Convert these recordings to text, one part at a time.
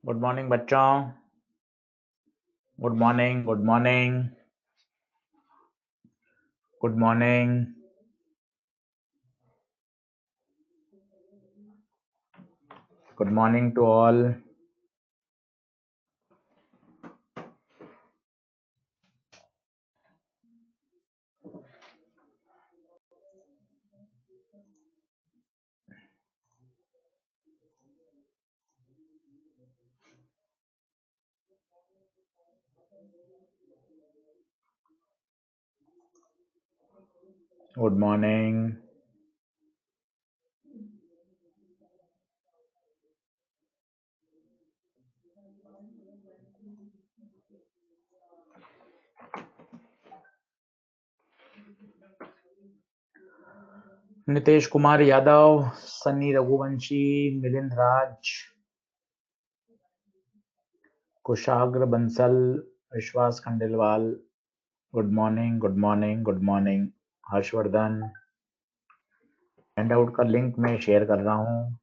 Good morning बच्चों। Good morning, good morning, good morning. Good morning to all. Good morning. Nitesh Kumar Yadav, Sunny Raghuvanshi, Milind Raj, Kushagra Bansal, Vishwas Khandelwal. Good morning, good morning, good morning. Harshvardhan. Handout का link मैं share कर रहा हूँ।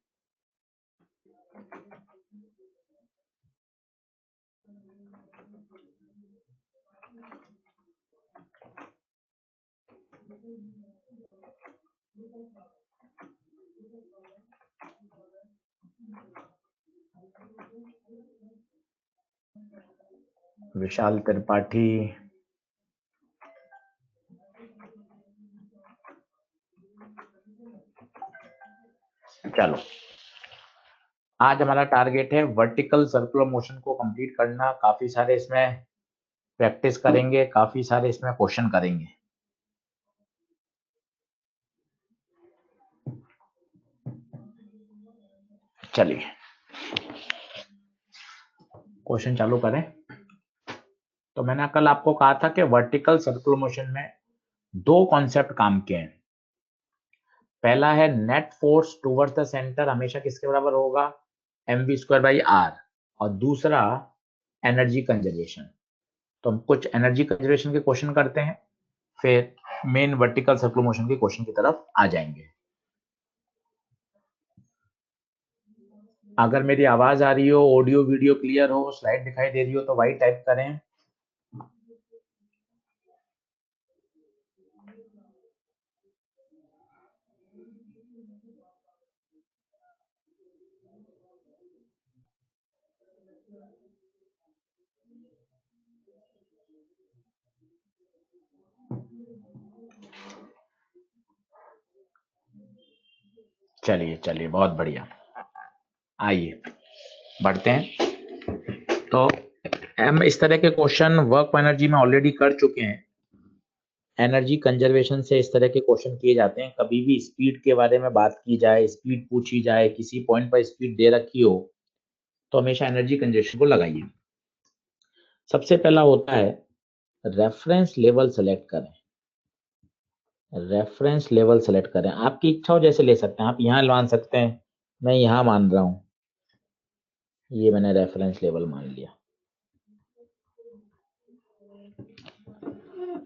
विशाल त्रिपाठी। चलो, आज हमारा टारगेट है वर्टिकल सर्कुलर मोशन को कंप्लीट करना। काफी सारे इसमें प्रैक्टिस करेंगे, काफी सारे इसमें क्वेश्चन करेंगे। चलिए क्वेश्चन चालू करें। तो मैंने कल आपको कहा था कि वर्टिकल सर्कुलर मोशन में दो कॉन्सेप्ट काम किए हैं। पहला है net force towards the centre हमेशा किसके बराबर होगा, mv²/r, और दूसरा एनर्जी कंजर्वेशन। तो हम कुछ एनर्जी कंजर्वेशन के क्वेश्चन करते हैं, फिर मेन वर्टिकल सर्कुलर मोशन के क्वेश्चन की तरफ आ जाएंगे। अगर मेरी आवाज आ रही हो, ऑडियो वीडियो क्लियर हो, स्लाइड दिखाई दे रही हो तो वाई टाइप करें। चलिए चलिए, बहुत बढ़िया। आइए बढ़ते हैं। तो हम इस तरह के क्वेश्चन वर्क एनर्जी में ऑलरेडी कर चुके हैं। एनर्जी कंजर्वेशन से इस तरह के क्वेश्चन किए जाते हैं। कभी भी स्पीड के बारे में बात की जाए, स्पीड पूछी जाए, किसी पॉइंट पर स्पीड दे रखी हो, तो हमेशा एनर्जी कंजर्वेशन को लगाइए। सबसे पहला होता है रेफरेंस लेवल सेलेक्ट करें। रेफरेंस लेवल सेलेक्ट करें, आपकी इच्छा हो जैसे ले सकते हैं। आप यहाँ मान सकते हैं, मैं यहाँ मान रहा हूँ, ये मैंने रेफरेंस लेवल मान लिया,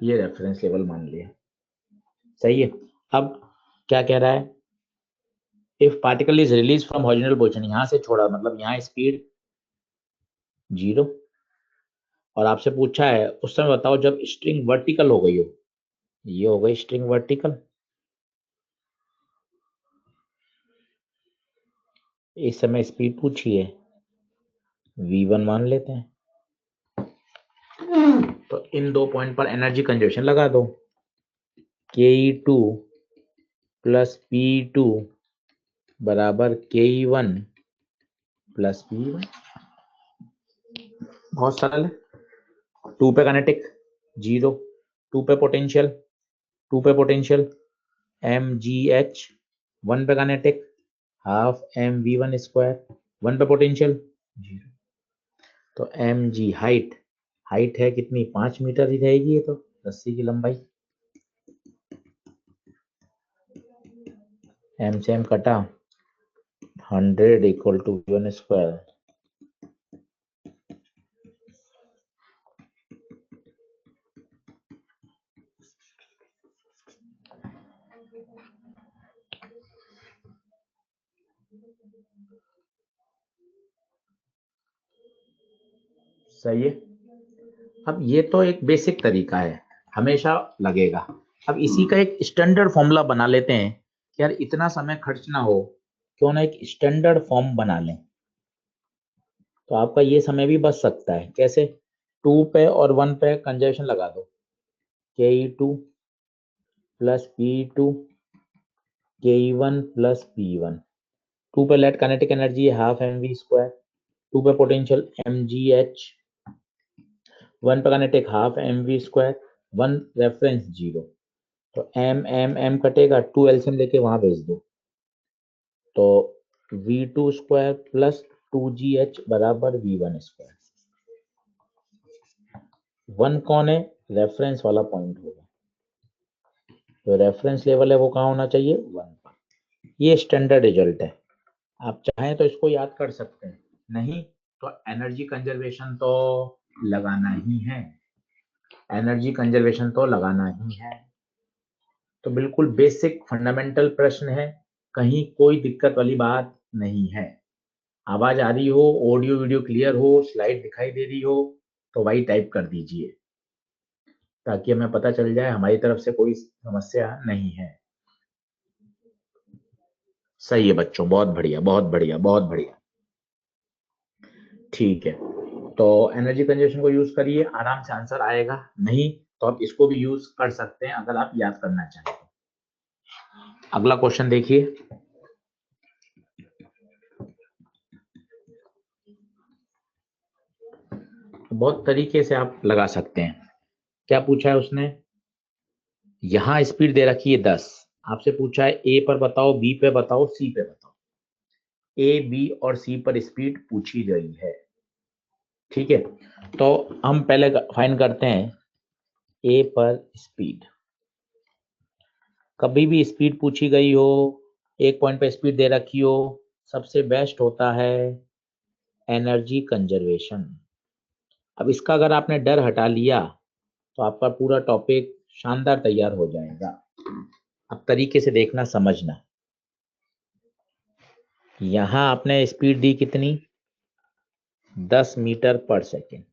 ये रेफरेंस लेवल मान लिया। सही है। अब क्या कह रहा है, if particle is release from horizontal position, यहां से छोड़ा, मतलब यहाँ स्पीड 0, और आपसे पूछा है उस समय बताओ जब स्ट्रिंग वर्टिकल हो गई हो। ये हो गई स्ट्रिंग वर्टिकल। इस समय स्पीड पूछी है, v1 मान लेते हैं। तो इन दो पॉइंट पर एनर्जी कंजर्वेशन लगा दो, ke2 प्लस p2 बराबर ke1 प्लस p1। बहुत सरल है। 2 पे काइनेटिक 0, 2 पे पोटेंशियल, 2 पे पोटेंशियल mgh, 1 पे काइनेटिक हाफ mv1², 1 पे पोटेंशियल 0। तो mg हाइट, हाइट है कितनी, 5 मीटर ही रहेगी। ये तो रस्सी की लंबाई, m से m कटा, 100 इक्वल टू v1²। सही है। अब ये तो एक बेसिक तरीका है, हमेशा लगेगा। अब इसी का एक स्टैंडर्ड फॉर्मूला बना लेते हैं कि यार इतना समय खर्च ना हो, क्यों ना एक स्टैंडर्ड फॉर्म बना लें, तो आपका ये समय भी बच सकता है। कैसे? 2 पे और 1 पे कंजर्वेशन लगा दो, ke2 plus p2 ke1 plus p1। 2 पे लेट काइनेटिक एनर्जी है हाफ mv स्क्वायर, 2 पे पोटेंशियल mgh, 1 पे kinetic half mv square, 1 reference 0। तो m कटेगा, 2 एलसीएम लेके वहां भेज दो, तो v2 स्क्वायर प्लस 2gh बराबर v1 स्क्वायर। 1 कौन है? रेफरेंस वाला पॉइंट होगा, तो रेफरेंस लेवल है वो कहाँ होना चाहिए? 1 पर। ये स्टैंडर्ड रिजल्ट है। आप चाहें तो इसको याद कर सकते हैं, नहीं तो एनर्जी कंजर्वेशन तो लगाना ही है, एनर्जी कंजर्वेशन तो लगाना ही है। तो बिल्कुल बेसिक फंडामेंटल प्रश्न है, कहीं कोई दिक्कत वाली बात नहीं है। आवाज आ रही हो, ऑडियो वीडियो क्लियर हो, स्लाइड दिखाई दे रही हो, तो भाई टाइप कर दीजिए, ताकि हमें पता चल जाए हमारी तरफ से कोई समस्या नहीं है। सही है बच्चों, बहुत बढ़िया बहुत बढ़िया बहुत बढ़िया। ठीक है, तो एनर्जी कंजर्वेशन को यूज करिए, आराम से आंसर आएगा। नहीं तो आप इसको भी यूज कर सकते हैं अगर आप याद करना चाहें तो। अगला क्वेश्चन देखिए। बहुत तरीके से आप लगा सकते हैं। क्या पूछा है उसने? यहां स्पीड दे रखी है 10, आपसे पूछा है ए पर बताओ, बी पे बताओ, सी पे बताओ। ए, बी और सी पर स्पीड पूछी गई है। ठीक है, तो हम पहले फाइंड करते हैं ए पर स्पीड। कभी भी स्पीड पूछी गई हो, एक पॉइंट पे स्पीड दे रखी हो, सबसे बेस्ट होता है एनर्जी कंजर्वेशन। अब इसका अगर आपने डर हटा लिया तो आपका पूरा टॉपिक शानदार तैयार हो जाएगा। अब तरीके से देखना, समझना। यहां आपने स्पीड दी कितनी? 10 मीटर पर सेकेंड,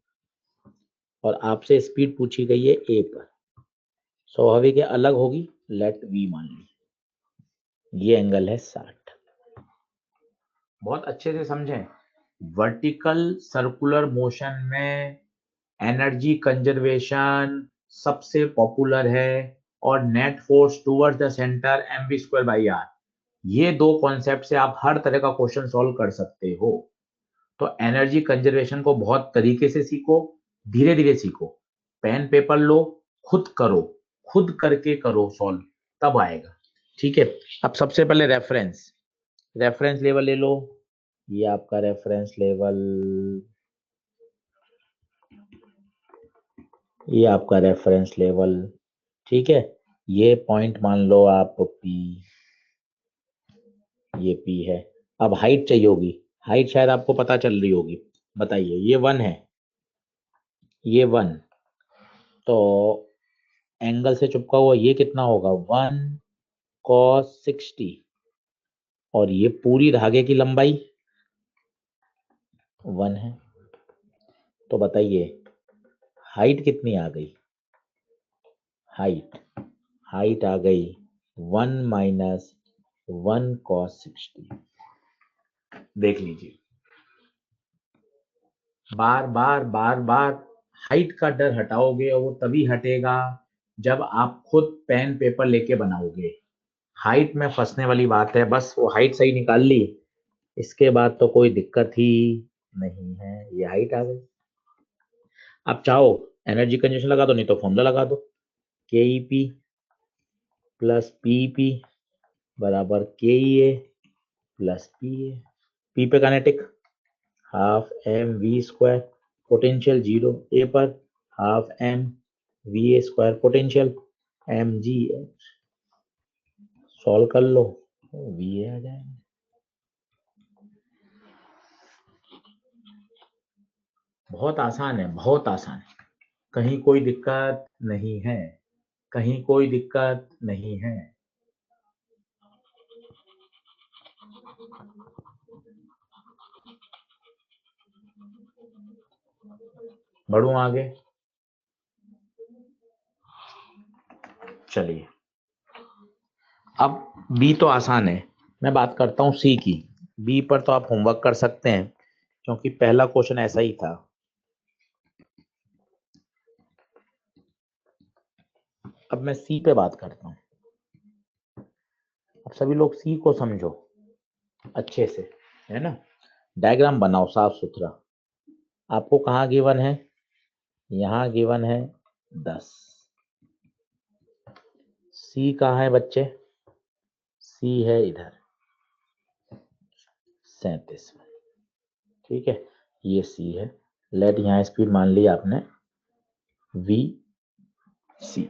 और आपसे स्पीड पूछी गई है ए पर। स्वाभाविक है अलग होगी, लेट वी मान ली, ये एंगल है 60। बहुत अच्छे से समझें, वर्टिकल सर्कुलर मोशन में एनर्जी कंजर्वेशन सबसे पॉपुलर है, और net force towards the centre mv square by r, ये दो कॉन्सेप्ट से आप हर तरह का क्वेश्चन सॉल्व कर सकते हो। तो एनर्जी कंजर्वेशन को बहुत तरीके से सीखो, धीरे धीरे सीखो, पेन पेपर लो, खुद करो, खुद करके करो सॉल्व, तब आएगा। ठीक है, अब सबसे पहले रेफरेंस, रेफरेंस लेवल ले लो। ये आपका रेफरेंस लेवल, ये आपका रेफरेंस लेवल। ठीक है, ये पॉइंट मान लो आप पी, ये पी है। अब हाइट चाहिए होगी, हाइट शायद आपको पता चल रही होगी, बताइए। ये 1 है, ये 1, तो एंगल से चिपका हुआ ये कितना होगा? 1 cos 60, और ये पूरी धागे की लंबाई 1 है। तो बताइए हाइट कितनी आ गई? हाइट, हाइट आ गई 1 माइनस 1 cos 60। देख लीजिए, बार बार बार बार हाइट का डर हटाओगे, और वो तभी हटेगा जब आप खुद पेन पेपर लेके बनाओगे। हाइट में फंसने वाली बात है, बस वो हाइट सही निकाल ली, इसके बाद तो कोई दिक्कत ही नहीं है। ये हाइट आ गई। आप चाहो एनर्जी कंजर्वेशन लगा दो, नहीं तो फॉर्मूला लगा दो, K E P plus P P बराबर K E A plus P A. P पे kinetic half m we square, potential 0 A पर, half m v A square potential m g h. Solve कर लो, V A आ जाएगा। बहुत आसान है, बहुत आसान है, कहीं कोई दिक्कत नहीं है, कहीं कोई दिक्कत नहीं है। बढ़ूं आगे, चलिए अब बी तो आसान है, मैं बात करता हूं सी की। बी पर तो आप होमवर्क कर सकते हैं क्योंकि पहला क्वेश्चन ऐसा ही था। अब मैं सी पे बात करता हूं। अब सभी लोग सी को समझो अच्छे से, है ना। डायग्राम बनाओ साफ सुथरा। आपको कहाँ गिवन है, यहां गिवन है 10। सी कहाँ है बच्चे, सी है इधर 37। ठीक है, ये सी है। लेट यहाँ स्पीड मान ली आपने वी सी।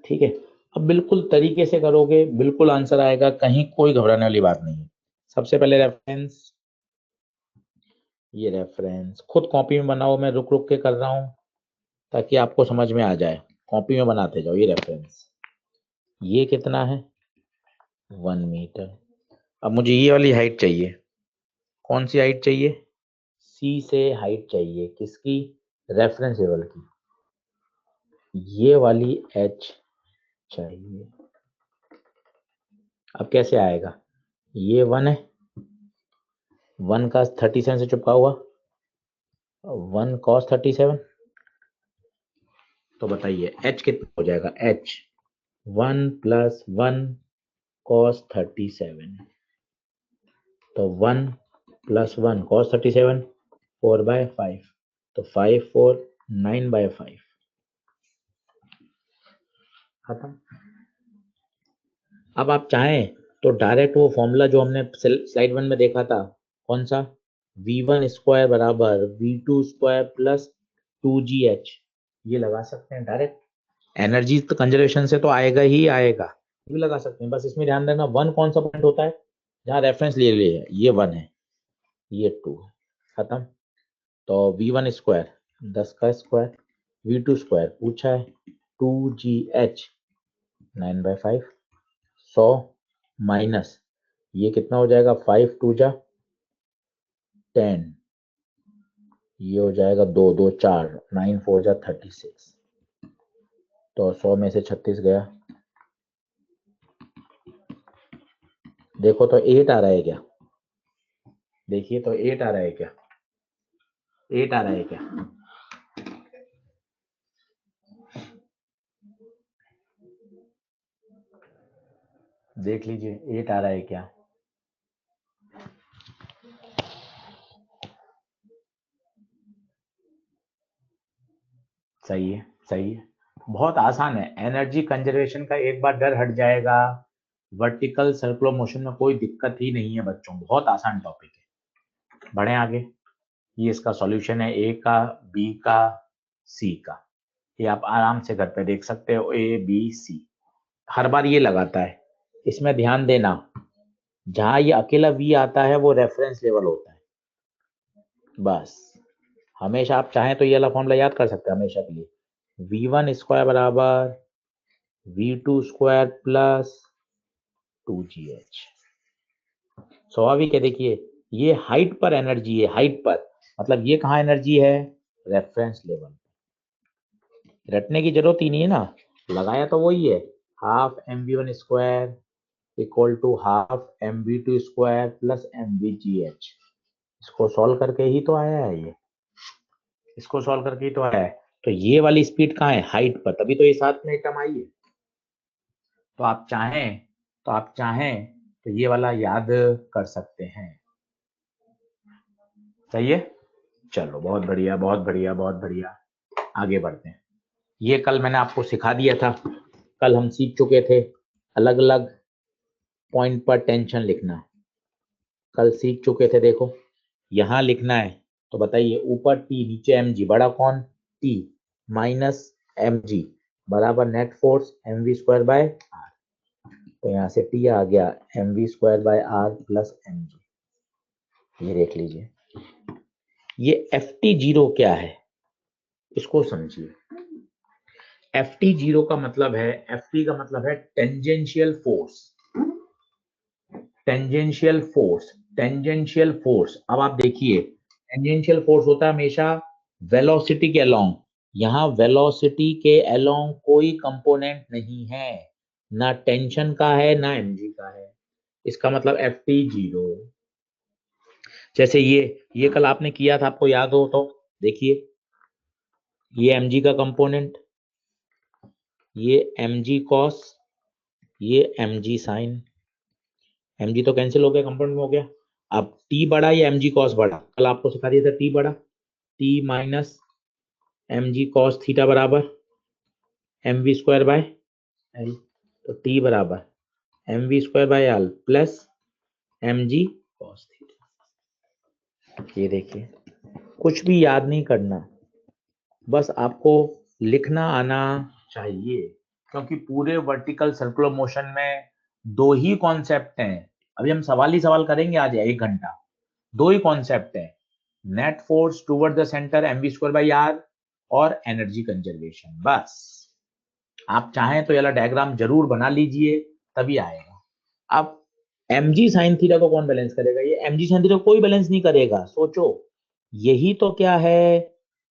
ठीक है, अब बिल्कुल तरीके से करोगे बिल्कुल आंसर आएगा, कहीं कोई घबराने वाली बात नहीं है। सबसे पहले रेफरेंस, ये रेफरेंस खुद कॉपी में बनाओ, मैं रुक रुक के कर रहा हूं ताकि आपको समझ में आ जाए। कॉपी में बनाते जाओ। ये रेफरेंस, ये कितना है 1 मीटर। अब मुझे ये वाली हाइट चाहिए। कौन सी हाइट चाहिए, सी से हाइट चाहिए किसकी, रेफरेंस लेवल की। ये वाली एच चाहिए। अब कैसे आएगा, ये 1 है, 1 का 37 से चिपका हुआ 1 cos 37। तो बताइए एच कितना हो जाएगा, एच 1 + 1 cos 37। तो 1 + 1 cos 37 4/5, तो 5 4 9/5 खत्म। अब आप चाहें तो डायरेक्ट वो फॉर्मूला जो हमने स्लाइड 1 में देखा था, कौन सा, v1 स्क्वायर बराबर v2 स्क्वायर प्लस 2gh, ये लगा सकते हैं डायरेक्ट। एनर्जी तो कंजर्वेशन से तो आएगा ही आएगा, ये भी लगा सकते हैं। बस इसमें ध्यान देना 1 कौन सा पॉइंट होता है जहां रेफरेंस ले लिए है, ये 1 है, ये 2 है, खत्म। तो v1 स्क्वायर 10 का स्क्वायर, v2 स्क्वायर पूछा है 2gh 9/5, 100 माइनस ये कितना हो जाएगा 5 2 जा 10, ये हो जाएगा 2 2 4 9 4 जा 36। तो 100 में से 36 गया, देखो तो 8 आ रहा है क्या, देखिए तो 8 आ रहा है क्या, 8 आ रहा है क्या, देख लीजिए 8 आ रहा है क्या। सही है, सही है, बहुत आसान है। एनर्जी कंजर्वेशन का एक बार डर हट जाएगा, वर्टिकल सर्कुलर मोशन में कोई दिक्कत ही नहीं है बच्चों, बहुत आसान टॉपिक है। बढ़े आगे, ये इसका सॉल्यूशन है, ए का, बी का, सी का। ये आप आराम से घर पे देख सकते हो, ए बी सी। हर बार ये लगाता है, इसमें ध्यान देना जहां ये अकेला वी आता है वो रेफरेंस लेवल होता है। बस हमेशा आप चाहें तो ये वाला फॉर्मूला याद कर सकते हैं हमेशा के लिए, v1 स्क्वायर बराबर v2 स्क्वायर प्लस 2gh। स्वाभाविक है, देखिए ये हाइट पर एनर्जी है, हाइट पर, मतलब ये कहाँ एनर्जी है, रेफरेंस लेवल। रटने की जरूरत ही नहीं है ना, लगाया तो वही है, half mv1 square equal to half mv2 square plus mvgh। इसको सॉल्व करके ही तो आया है ये, इसको सॉल्व करके ही तो आया है। तो ये वाली स्पीड कहाँ है, हाइट पर, तभी तो ये साथ में टर्म आई है। तो आप चाहें तो ये वाला याद कर सकते हैं। सही है, चलो बहुत बढ़िया बहुत बढ़िया बहुत बढ़िया, आगे बढ़ते हैं। ये कल मैंने आपको सिखा दिया था, कल हम सीख चुके थे अलग अलग पॉइंट पर टेंशन लिखना, कल सीख चुके थे। देखो यहां लिखना है, तो बताइए ऊपर टी नीचे एम जी, बड़ा कौन, टी माइनस एम जी बराबर net force m we square by r. तो यहाँ से टी आ गया m we square by are plus M g. ये देख लीजिए, ये एफ टी जीरो क्या है, इसको समझिए। एफ टी जीरो का मतलब है, एफ टी का मतलब है tangential force, tangential force, tangential force. अब आप देखिए टेंजेंशियल फोर्स होता है हमेशा वेलोसिटी के अलोंग, यहाँ वेलोसिटी के अलोंग कोई कंपोनेंट नहीं है, ना टेंशन का है ना mg का है, इसका मतलब ft 0। जैसे ये कल आपने किया था, आपको याद हो तो देखिए, ये mg का कंपोनेंट, ये mg cos, ये mg sin, mg तो कैंसिल हो गया, कंपोनेंट में हो गया। अब t बड़ा या mg cos बड़ा, कल आपको सिखा दिया था t बड़ा, t minus mg cos theta बराबर mv स्क्वायर बाय एल, तो t बराबर mv square by L plus mg cos theta. ये देखिए, कुछ भी याद नहीं करना, बस आपको लिखना आना चाहिए, क्योंकि पूरे वर्टिकल सर्कुलर मोशन में दो ही कॉन्सेप्ट हैं। अभी हम सवाल ही सवाल करेंगे आज 1 घंटा, दो ही कॉन्सेप्ट हैं, net force toward the centre mv square by r और एनर्जी कंजर्वेशन। बस आप चाहें तो ये वाला डायग्राम जरूर बना लीजिए, तभी आएगा। अब mg sin थीटा को कौन बैलेंस करेगा? ये mg sin थीटा कोई बैलेंस नहीं करेगा, सोचो, यही तो क्या है,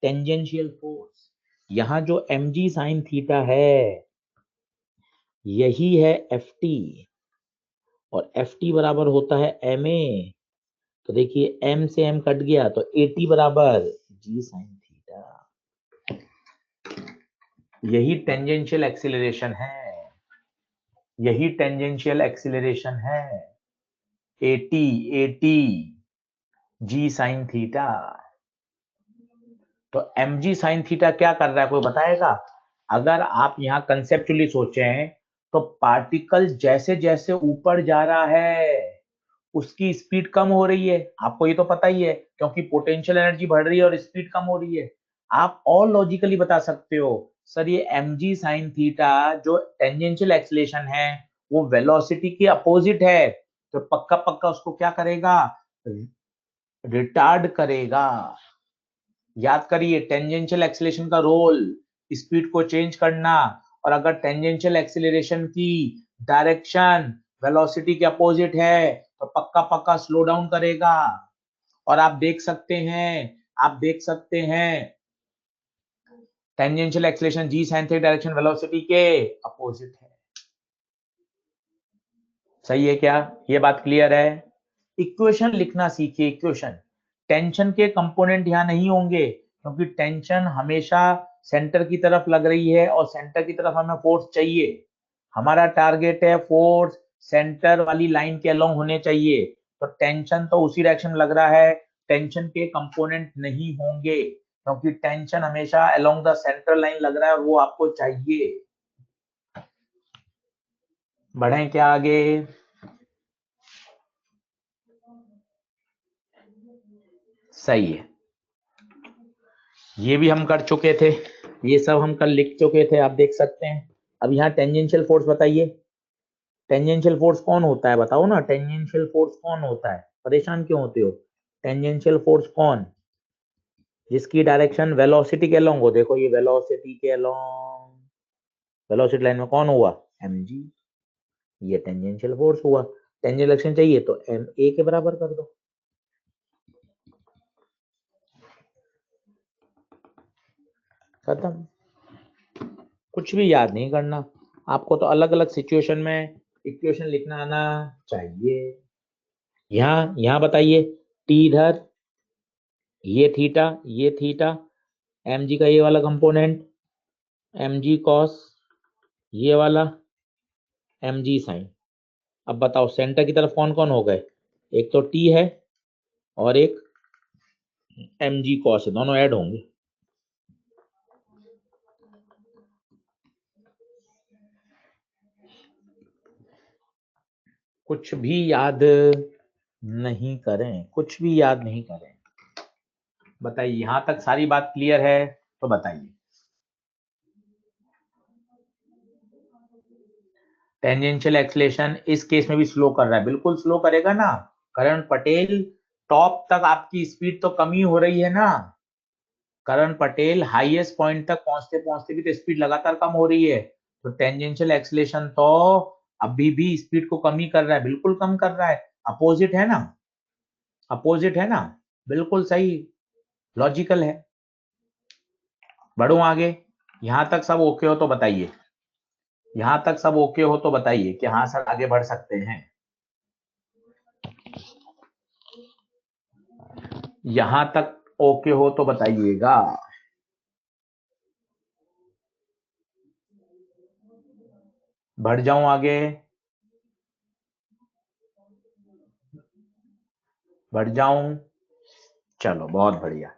टेंजेंशियल फोर्स। यहां जो mg sin थीटा है यही है ft, और ft बराबर होता है ma। तो देखिए m से m कट गया तो at बराबर g sin थीटा। यही टेंजेंशियल एक्सीलरेशन है, यही टेंजेंशियल एक्सीलरेशन है, at g sin थीटा। तो mg sin थीटा क्या कर रहा है, कोई बताएगा? अगर आप यहाँ कंसेप्चुअली सोचें तो पार्टिकल जैसे जैसे ऊपर जा रहा है उसकी स्पीड कम हो रही है, आपको ये तो पता ही है, क्योंकि पोटेंशियल एनर्जी बढ़ रही है और स्पीड कम हो रही है। आप और लॉजिकली बता सकते हो, सर ये mg sin थीटा जो टेंजेंशियल एक्सीलरेशन है वो वेलोसिटी के अपोजिट है, तो पक्का पक्का उसको क्या करेगा, रिटार्ड करेगा। याद करिए टेंजेंशियल एक्सीलरेशन का रोल, स्पीड को चेंज करना, और अगर टेंजेंशियल एक्सीलरेशन की डायरेक्शन वेलोसिटी के अपोजिट है तो पक्का पक्का स्लो डाउन करेगा। और आप देख सकते हैं, टेंजेंशियल एक्सीलरेशन जी sin थीटा डायरेक्शन वेलोसिटी के अपोजिट है। सही है क्या? ये बात क्लियर है? इक्वेशन लिखना सीखिए, इक्वेशन। टेंशन के कंपोनेंट यहां नहीं होंगे, क्योंकि टेंशन हमेशा सेंटर की तरफ लग रही है और सेंटर की तरफ हमें फोर्स चाहिए। हमारा टारगेट है फोर्स सेंटर वाली लाइन के अलोंग होने चाहिए, तो टेंशन तो उसी डायरेक्शन लग रहा है, टेंशन के कंपोनेंट नहीं होंगे, क्योंकि टेंशन हमेशा अलोंग द सेंट्रल लाइन लग रहा है और वो आपको चाहिए। बढ़ें क्या आगे? सही है, ये भी हम कर चुके थे, ये सब हम कल लिख चुके थे, आप देख सकते हैं। अब यहाँ टेंजेंशियल फोर्स बताइए, टेंजेंशियल फोर्स कौन होता है बताओ ना, टेंजेंशियल फोर्स कौन होता है, परेशान क्यों होते हो? टेंजेंशियल फोर्स कौन, जिसकी डायरेक्शन वेलोसिटी के अलोंग हो, देखो ये वेलोसिटी के अलोंग, वेलोसिटी लाइन में कौन हुआ, mg, ये टेंजेंशियल फोर्स हुआ। टेंजेंशियल एक्शन चाहिए तो ma के बराबर कर दो, खत्म। कुछ भी याद नहीं करना, आपको तो अलग अलग सिचुएशन में इक्वेशन लिखना आना चाहिए। यहाँ बताइए, टी इधर, ये थीटा, mg का ये वाला कंपोनेंट mg cos, ये वाला mg sin। अब बताओ सेंटर की तरफ कौन कौन हो गए, एक तो t है और एक mg cos है, दोनों ऐड होंगे। कुछ भी याद नहीं करें, कुछ भी याद नहीं करें। बताइए, यहां तक सारी बात क्लियर है तो बताइए। टेंजेंशियल एक्सीलरेशन इस केस में भी स्लो कर रहा है, बिल्कुल स्लो करेगा ना। करण पटेल, टॉप तक आपकी स्पीड तो कम ही हो रही है ना। करण पटेल हाईएस्ट पॉइंट तक पहुंचते पहुंचते भी तो स्पीड लगातार कम हो रही है, तो टेंजेंशियल एक्सीलरेशन तो अभी भी स्पीड को कम ही कर रहा है, बिल्कुल कम कर रहा है। अपोजिट है ना, अपोजिट है ना, बिल्कुल सही, लॉजिकल है। बढ़ूं आगे? यहां तक सब ओके हो तो बताइए, यहां तक सब ओके हो तो बताइए कि हाँ सर आगे बढ़ सकते हैं। यहां तक ओके हो तो बताइएगा। बढ़ जाऊं आगे? बढ़ जाऊं? चलो बहुत बढ़िया।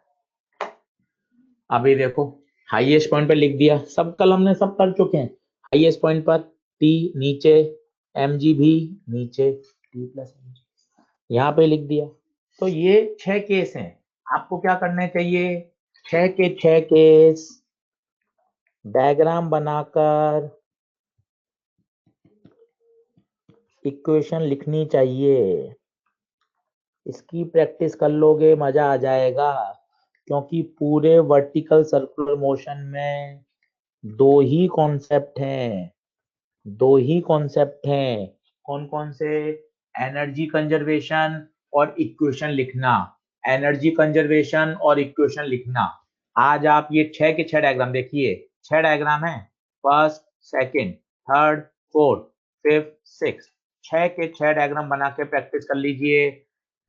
अभी देखो, हाईएस्ट पॉइंट पे लिख दिया, सब कल हमने सब कर चुके हैं। हाईएस्ट पॉइंट पर टी नीचे, एम जी भी नीचे, टी प्लस एम जी यहाँ पे लिख दिया। तो ये 6 केस हैं। आपको क्या करने चाहिए? 6 के 6 केस डायग्राम बनाकर इक्वेशन लिखनी चाहिए। इसकी प्रैक्टिस कर लोगे मजा आ जाएगा, क्योंकि पूरे वर्टिकल सर्कुलर मोशन में दो ही कॉन्सेप्ट हैं, दो ही कॉन्सेप्ट हैं। कौन कौन से? एनर्जी कंजर्वेशन और इक्वेशन लिखना, एनर्जी कंजर्वेशन और इक्वेशन लिखना। आज आप ये 6 के 6 डायग्राम देखिए, 6 डायग्राम है, first, second, third, fourth, fifth, six, 6 के 6 डायग्राम बना के प्रैक्टिस कर लीजिए।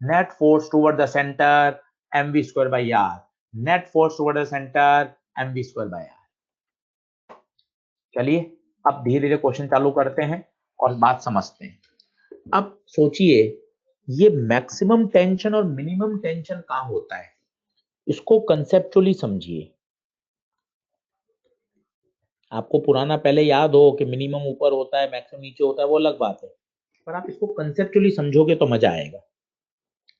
Net force toward the centre mv square by r, net force toward the centre mv square by r. चलिए अब धीरे धीरे क्वेश्चन चालू करते हैं और बात समझते हैं। अब सोचिए, ये मैक्सिमम टेंशन और मिनिमम टेंशन कहाँ होता है, इसको कंसेप्चुअली समझिए। आपको पुराना पहले याद हो कि मिनिमम ऊपर होता है मैक्सिमम नीचे होता है, वो अलग बात है, पर आप इसको कंसेप्चुअली समझोगे तो मजा आएगा।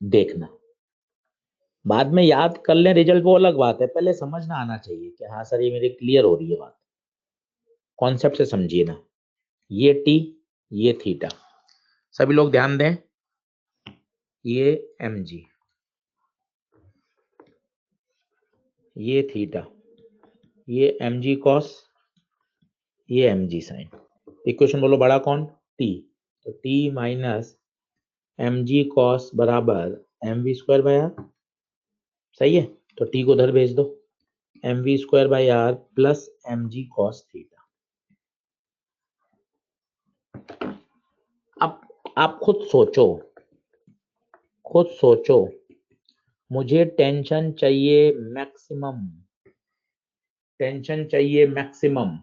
देखना, बाद में याद कर लें रिजल्ट वो अलग बात है, पहले समझना आना चाहिए कि हाँ सर ये मेरे क्लियर हो रही है बात। कॉन्सेप्ट से समझिए ना। ये टी, ये थीटा, सभी लोग ध्यान दें, ये एम जी, ये थीटा, ये एम जी कॉस, ये एम जी साइन। इक्वेशन बोलो बड़ा कौन? टी। तो T minus M G cos बराबर M we square by R. सही है, तो टी को उधर भेज दो, M we square by are plus M G cos theta. अब आप खुद सोचो, खुद सोचो, मुझे टेंशन चाहिए मैक्सिमम, टेंशन चाहिए मैक्सिमम,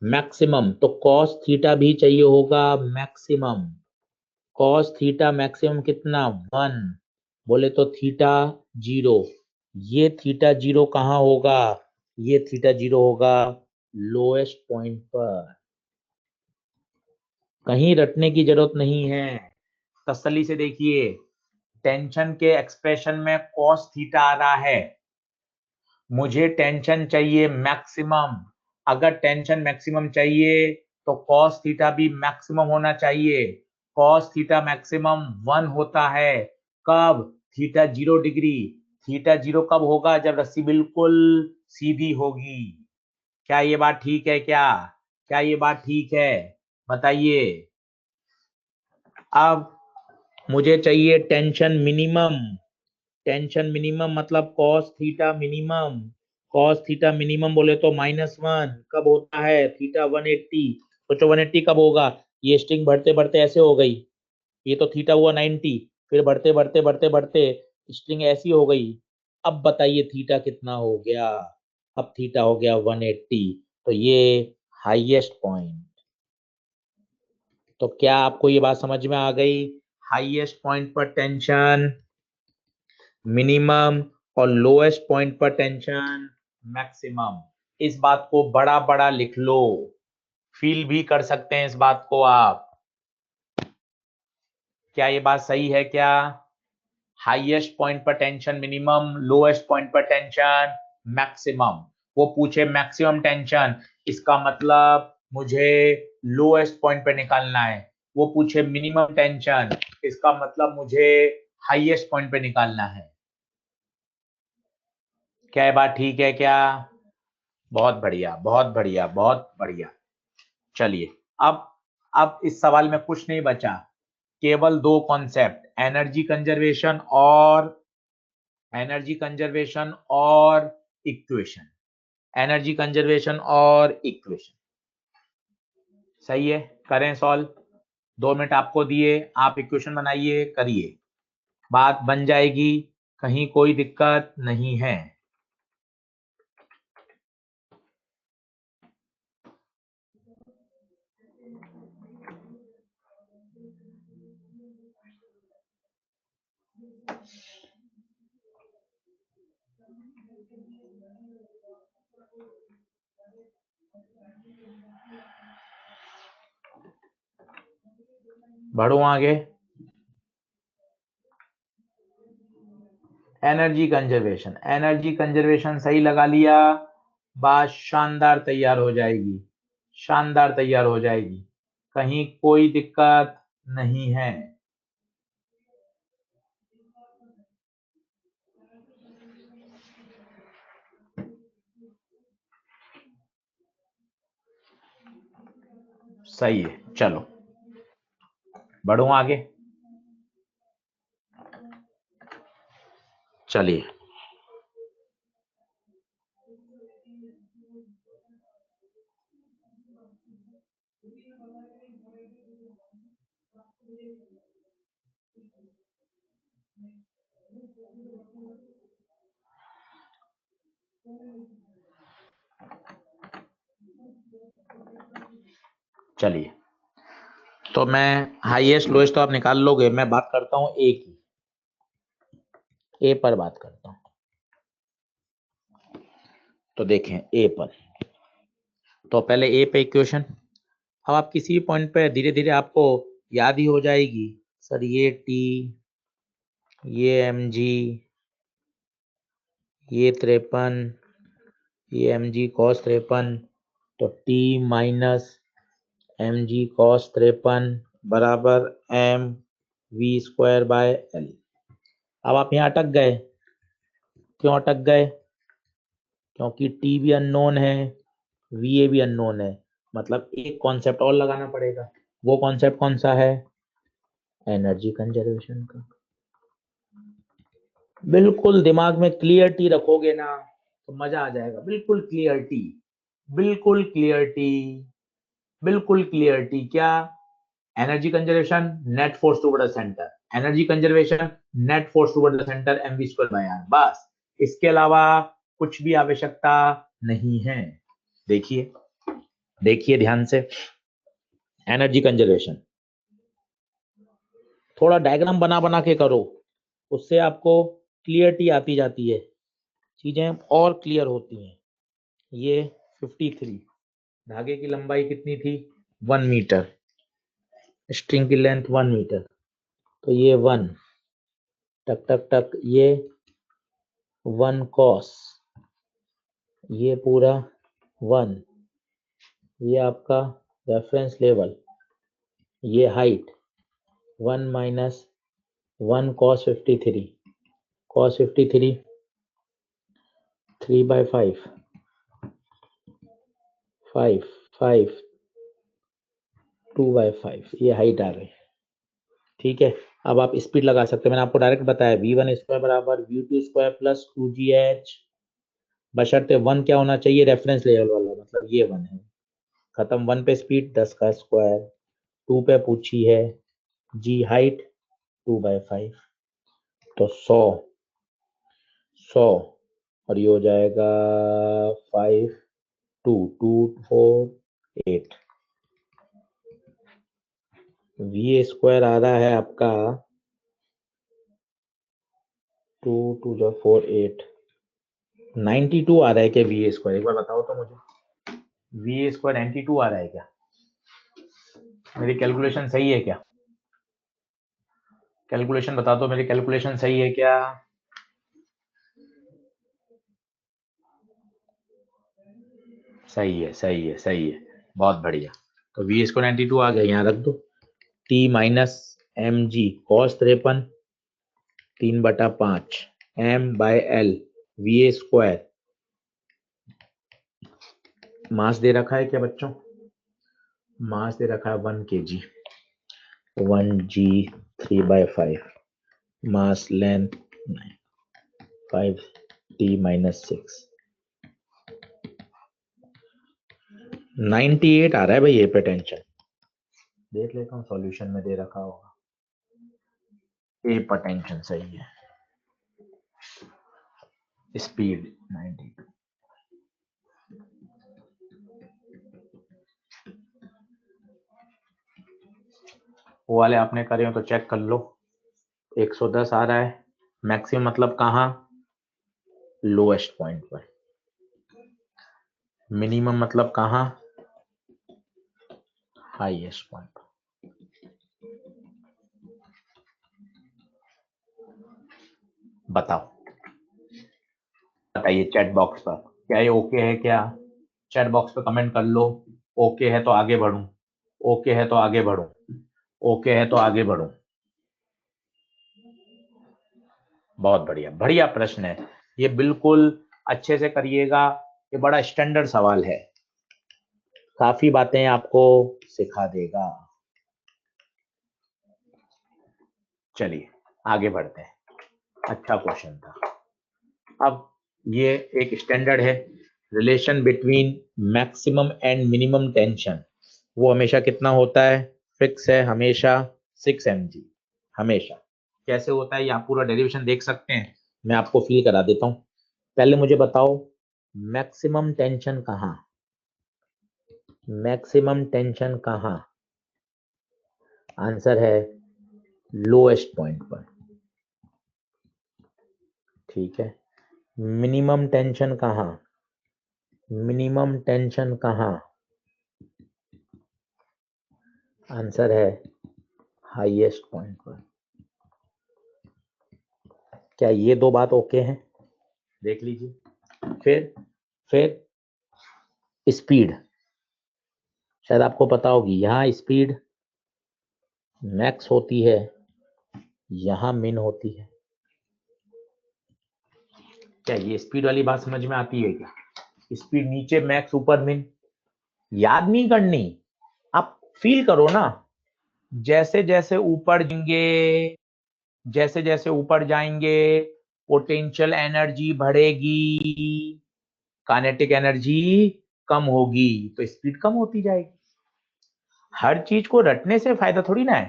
मैक्सिमम तो कॉस थीटा भी चाहिए होगा मैक्सिमम। कॉस थीटा मैक्सिमम कितना? 1। बोले तो थीटा 0। ये थीटा 0 कहाँ होगा? ये थीटा 0 होगा लोएस्ट पॉइंट पर। कहीं रटने की जरूरत नहीं है, तसल्ली से देखिए। टेंशन के एक्सप्रेशन में कॉस थीटा आ रहा है, मुझे टेंशन चाहिए मैक्सिमम। अगर टेंशन मैक्सिमम चाहिए तो कॉस थीटा भी मैक्सिमम होना चाहिए। कॉस थीटा मैक्सिमम 1 होता है कब? Theta 0 degree. थीटा 0 कब होगा? जब रस्सी बिल्कुल सीधी होगी। क्या ये बात ठीक है? क्या ये बात ठीक है? बताइए। अब मुझे चाहिए टेंशन मिनिमम, टेंशन मिनिमम मतलब cos theta minimum. Cos theta minimum बोले तो -1 कब होता है? थीटा 180। सोचो 180 कब होगा? ये स्ट्रिंग बढ़ते बढ़ते ऐसे हो गई, ये तो थीटा हुआ 90, फिर बढ़ते बढ़ते बढ़ते बढ़ते स्ट्रिंग ऐसी हो गई। अब बताइए थीटा कितना हो गया? अब थीटा हो गया 180। तो ये हाईएस्ट पॉइंट। तो क्या आपको ये बात समझ में आ गई? हाईएस्ट पॉइंट पर टेंशन मिनिमम और लोएस्ट पॉइंट पर टेंशन मैक्सिमम। इस बात को बड़ा बड़ा लिख लो, फील भी कर सकते हैं इस बात को आप। क्या ये बात सही है? क्या हाईएस्ट पॉइंट पर टेंशन मिनिमम, लोएस्ट पॉइंट पर टेंशन मैक्सिमम। वो पूछे मैक्सिमम टेंशन, इसका मतलब मुझे लोएस्ट पॉइंट पे निकालना है। वो पूछे मिनिमम टेंशन, इसका मतलब मुझे हाईएस्ट पॉइंट पे निकालना है। क्या ये बात ठीक है? क्या? बहुत बढ़िया, बहुत बढ़िया, बहुत बढ़िया। चलिए अब इस सवाल में कुछ नहीं बचा, केवल दो कॉन्सेप्ट, एनर्जी कंजर्वेशन और इक्वेशन। एनर्जी कंजर्वेशन और इक्वेशन। सही है, करें सॉल्व। 2 मिनट आपको दिए, आप इक्वेशन बनाइए, करिए, बात बन जाएगी, कहीं कोई दिक्कत नहीं है। बढ़ो आगे। एनर्जी कंजर्वेशन, एनर्जी कंजर्वेशन सही लगा लिया, बात शानदार तैयार हो जाएगी, शानदार तैयार हो जाएगी, कहीं कोई दिक्कत नहीं है। सही है, चलो बढ़ो आगे। चलिए चलिए, तो मैं हाईएस्ट लोएस्ट तो आप निकाल लोगे, मैं बात करता हूं ए की, ए पर बात करता हूं। तो देखें ए पर, तो पहले ए पे इक्वेशन, अब आप किसी भी पॉइंट पे धीरे धीरे आपको याद ही हो जाएगी, सर ये टी, ये एम जी, ये 53, ये एम जी कॉस 53, तो T minus M G cos 53 बराबर M we square by l. अब आप यहाँ अटक गए, क्यों अटक गए? क्योंकि टी भी अननोन है, वी ए भी अननोन है, मतलब एक कॉन्सेप्ट और लगाना पड़ेगा। वो कॉन्सेप्ट कौन सा है? एनर्जी कंजर्वेशन का। बिल्कुल दिमाग में क्लियरिटी रखोगे ना तो मजा आ जाएगा, बिल्कुल क्लियरिटी, बिल्कुल क्लियरिटी, बिल्कुल क्लियरिटी। क्या? Energy conservation net force toward the centre, energy conservation net force toward the centre m we square by r, बस, इसके अलावा कुछ भी आवश्यकता नहीं है। देखिए, देखिए ध्यान से, एनर्जी कंजर्वेशन थोड़ा डायग्राम बना बना के करो, उससे आपको क्लियरिटी आती जाती है, चीजें और क्लियर होती हैं। ये 53, धागे की लंबाई कितनी थी? 1 मीटर, स्ट्रिंग की लेंथ 1 मीटर, तो ये 1 टक टक टक, ये 1 कॉस, ये पूरा 1, ये आपका रेफरेंस लेवल, ये हाइट 1 माइनस 1 कॉस 53, कॉस 53 3/5, 5 5 2/5, ये हाइट आ गई। ठीक है, अब आप स्पीड लगा सकते हैं, मैंने आपको डायरेक्ट बताया v1 स्क्वायर बराबर v2 स्क्वायर प्लस 2gh, बशर्ते 1 क्या होना चाहिए? रेफरेंस लेवल वाला, मतलब ये 1 है, खत्म। 1 पे स्पीड 10 का स्क्वायर, 2 पे पूछी है, g हाइट 2/5, तो 100 और ये हो जाएगा 5 2 2 4 8, v स्क्वायर आ रहा है आपका 2 2 4 8, 92 आ रहा है क्या v स्क्वायर? एक बार बताओ तो मुझे, v स्क्वायर 92 आ रहा है क्या? मेरी कैलकुलेशन सही है क्या? कैलकुलेशन बता दो, मेरी कैलकुलेशन सही है क्या? सही है, सही है, सही है, बहुत बढ़िया। तो वी स्क्वायर 92 आ गया, यहाँ रख दो। T minus M G cos 53 3/5 M by L, V A square, mass दे रखा है क्या बच्चों? मास दे रखा है 1 kg, 1g 3/5, मास लेंथ 5 t माइनस 6, 98 आ रहा है भाई ये पे टेंशन। देख लेता हूँ सॉल्यूशन में दे रखा होगा। ए पर टेंशन सही है। स्पीड 92। वो वाले आपने करे हो तो चेक कर लो। 110 आ रहा है। मैक्सिमम मतलब कहाँ? लोएस्ट पॉइंट पर। मिनिमम मतलब कहाँ? हाईएस्ट पॉइंट पर। बताओ, बताइए चैट बॉक्स पर, क्या ये ओके है क्या? चैट बॉक्स पे कमेंट कर लो। ओके है तो आगे बढ़ूं, ओके है तो आगे बढ़ूं, ओके है तो आगे बढ़ूं। बहुत बढ़िया, बढ़िया प्रश्न है ये, बिल्कुल अच्छे से करिएगा। ये बड़ा स्टैंडर्ड सवाल है, काफी बातें आपको सिखा देगा। चलिए आगे बढ़ते हैं। अच्छा क्वेश्चन था। अब ये एक स्टैंडर्ड है, relation between maximum and minimum tension, वो हमेशा कितना होता है? फिक्स है हमेशा 6 mg, हमेशा। कैसे होता है ये आप पूरा डेरिवेशन देख सकते हैं, मैं आपको फील करा देता हूं। पहले मुझे बताओ मैक्सिमम टेंशन कहाँ? मैक्सिमम टेंशन कहाँ? आंसर है लोएस्ट पॉइंट पर। ठीक है। मिनिमम टेंशन कहाँ? मिनिमम टेंशन कहाँ? आंसर है हाईएस्ट पॉइंट पर। क्या ये दो बात ओके हैं? देख लीजिए। फिर स्पीड, शायद आपको पता होगी, यहाँ स्पीड मैक्स होती है, यहाँ मिन होती है। क्या ये स्पीड वाली बात समझ में आती है क्या? स्पीड नीचे मैक्स ऊपर मिन, याद नहीं करनी, आप फील करो ना। जैसे जैसे ऊपर जाएंगे, जैसे जैसे ऊपर जाएंगे पोटेंशियल एनर्जी बढ़ेगी, काइनेटिक एनर्जी कम होगी, तो स्पीड कम होती जाएगी। हर चीज को रटने से फायदा थोड़ी ना है,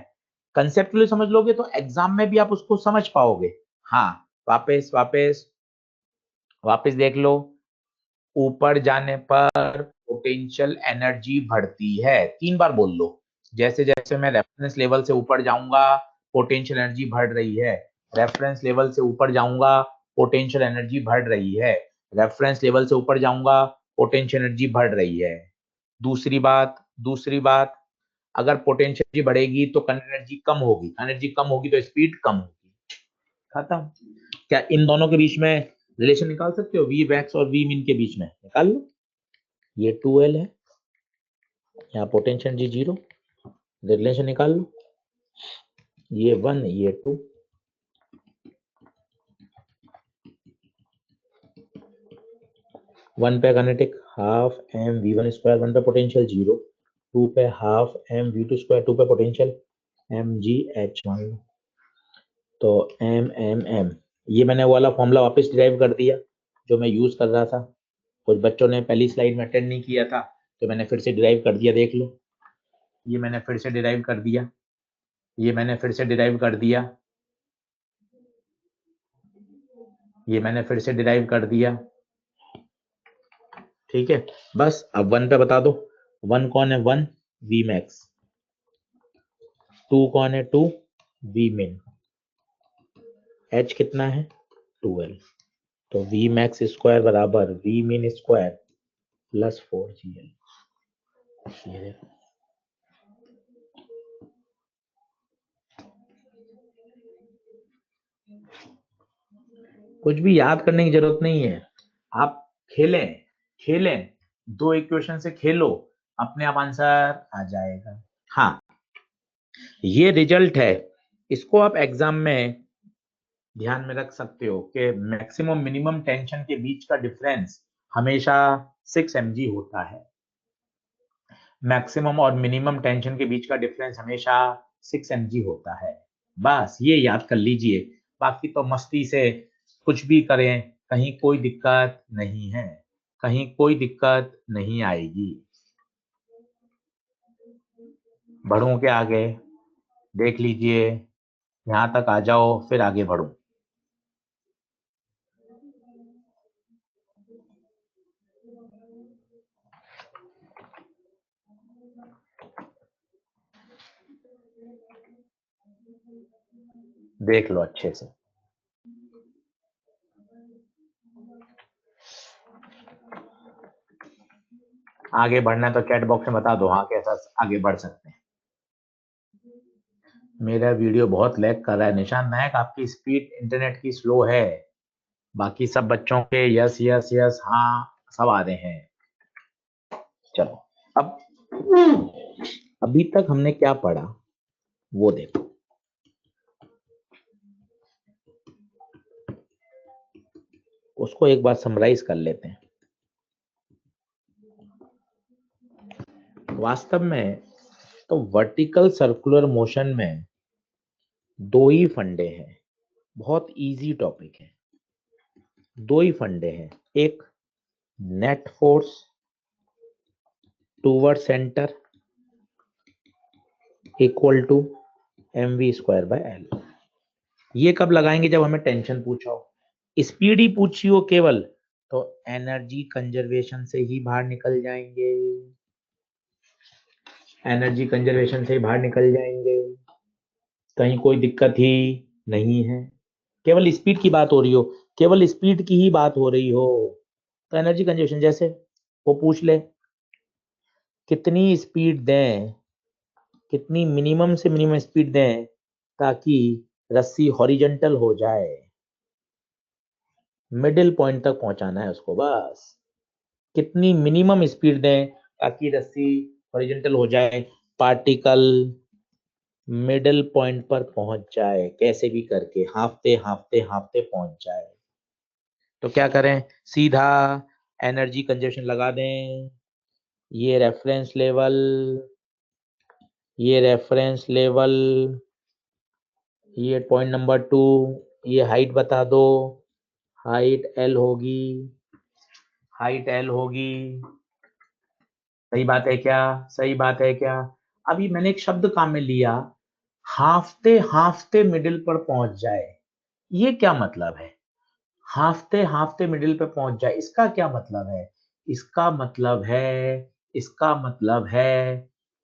कंसेप्चुअली समझ लोगे तो एग्जाम में भी आप उसको समझ पाओगे। हाँ, वापस वापस वापस देख लो। ऊपर जाने पर पोटेंशियल एनर्जी बढ़ती है, 3 बार बोल लो। जैसे जैसे मैं रेफरेंस लेवल से ऊपर जाऊंगा पोटेंशियल एनर्जी बढ़ रही है, रेफरेंस लेवल से ऊपर जाऊंगा पोटेंशियल एनर्जी बढ़ रही है, रेफरेंस लेवल से ऊपर जाऊंगा पोटेंशियल एनर्जी बढ़ रही है। दूसरी बात, अगर पोटेंशियल एनर्जी बढ़ेगी तो एनर्जी कम होगी, एनर्जी कम होगी तो स्पीड कम होगी। खत्म। क्या इन दोनों के बीच में रिलेशन निकाल सकते हो? वी मैक्स और वी मिन के बीच में निकाल लो। ये 2L है, यहाँ पोटेंशियल एनर्जी 0, रिलेशन निकाल लो। ये 1, ये 2, वन पे kinetic half m v one square, one पे पोटेंशियल 0, 2 पे half m v two square, 2 पे पोटेंशियल एम जी एच मान लो। तो एम एम एम, ये मैंने वाला फॉर्मूला वापस डिराइव कर दिया जो मैं यूज कर रहा था। कुछ बच्चों ने पहली स्लाइड में अटेंड नहीं किया था तो मैंने फिर से डिराइव कर दिया, देख लो। ये मैंने फिर से डिराइव कर दिया, ये मैंने फिर से डिराइव कर दिया, ये मैंने फिर से डिराइव कर दिया। ठीक है, बस अब 1 पे बता दो। 1 कौन है? 1 वी मैक्स, 2 कौन है? 2 वी मिन, एच कितना है? 2L। तो वी मैक्स स्क्वायर बराबर वी मिन स्क्वायर प्लस 4GL। ये देखो, कुछ भी याद करने की जरूरत नहीं है, आप खेलें खेलें, 2 इक्वेशन से खेलो, अपने आप आंसर आ जाएगा। हाँ, ये रिजल्ट है, इसको आप एग्जाम में ध्यान में रख सकते हो कि मैक्सिमम मिनिमम टेंशन के बीच का डिफरेंस हमेशा 6 mg होता है। मैक्सिमम और मिनिमम टेंशन के बीच का डिफरेंस हमेशा 6 mg होता है। बस ये याद कर लीजिए, बाकी तो मस्ती से कुछ भी करें, कहीं कोई दिक्कत नहीं है, कहीं कोई दिक्कत नहीं आएगी। बढ़ूं के आगे देख लीजिए, यहां तक आ जाओ फिर आगे बढ़ूं। देख लो अच्छे से। आगे बढ़ना है तो चैट बॉक्स में बता दो, हाँ कैसा आगे बढ़ सकते हैं। मेरा वीडियो बहुत लैग कर रहा है निशान नायक, आपकी स्पीड इंटरनेट की स्लो है। बाकी सब बच्चों के यस यस यस हाँ सब आ रहे हैं। चलो अब अभी तक हमने क्या पढ़ा वो देखो। उसको एक बार समराइज कर लेते हैं। वास्तव में तो वर्टिकल सर्कुलर मोशन में दो ही फंडे हैं, बहुत इजी टॉपिक है। दो ही फंडे हैं, एक net force toward centre equal to mv²/L। ये कब लगाएंगे? जब हमें टेंशन पूछा हो। स्पीड ही पूछी हो केवल तो एनर्जी कंजर्वेशन से ही बाहर निकल जाएंगे, एनर्जी कंजर्वेशन से ही बाहर निकल जाएंगे, कहीं कोई दिक्कत ही नहीं है। केवल स्पीड की बात हो रही हो, केवल स्पीड की ही बात हो रही हो तो एनर्जी कंजर्वेशन जैसे वो पूछ ले कितनी स्पीड दें, कितनी मिनिमम से मिनिमम स्पीड दें ताकि रस्सी हॉरिजॉन्टल हो जाए, मिडिल पॉइंट तक पहुंचाना है उसको बस। कितनी मिनिमम स्पीड दें ताकि रस्सी हॉरिजॉन्टल हो जाए, पार्टिकल मिडिल पॉइंट पर पहुंच जाए, कैसे भी करके हाफते हाफते हाफते पहुंच जाए। तो क्या करें? सीधा एनर्जी कंजर्वेशन लगा दें। ये रेफरेंस लेवल, ये रेफरेंस लेवल, ये पॉइंट नंबर 2, ये हाइट बता दो, हाइट एल होगी, हाइट एल होगी। सही बात है क्या? सही बात है क्या? अभी मैंने एक शब्द काम में लिया, हाफते हाफते मिडिल पर पहुंच जाए। ये क्या मतलब है? हाफते हाफते मिडिल पे पहुंच जाए, इसका क्या मतलब है? इसका मतलब है, इसका मतलब है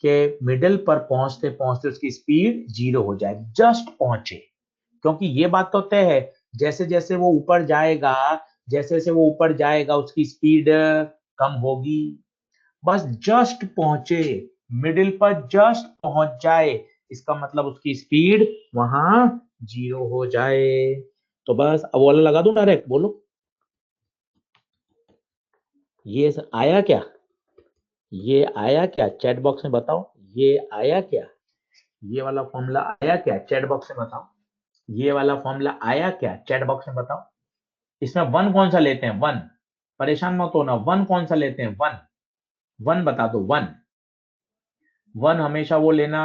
कि मिडिल पर पहुंचते पहुंचते उसकी स्पीड 0 हो जाए, जस्ट पहुंचे। क्योंकि ये बात तो तय है, जैसे जैसे वो ऊपर जाएगा, जैसे जैसे वो ऊपर जाएगा उसकी स्पीड कम होगी। बस जस्ट पहुंचे, मिडिल पर जस्ट पहुंच जाए, इसका मतलब उसकी स्पीड वहां 0 हो जाए। तो बस अब वाला लगा दूं डायरेक्ट, बोलो ये आया क्या? ये आया क्या? चैट बॉक्स में बताओ, ये आया क्या? ये वाला फॉर्मूला आया क्या? चैट बॉक्स में बताओ, ये वाला फॉर्मूला आया क्या? चैट बॉक्स में बताओ। इसमें वन कौन सा लेते हैं? वन, परेशान मत होना, वन कौन सा लेते हैं? वन, वन बता दो। वन, वन हमेशा वो लेना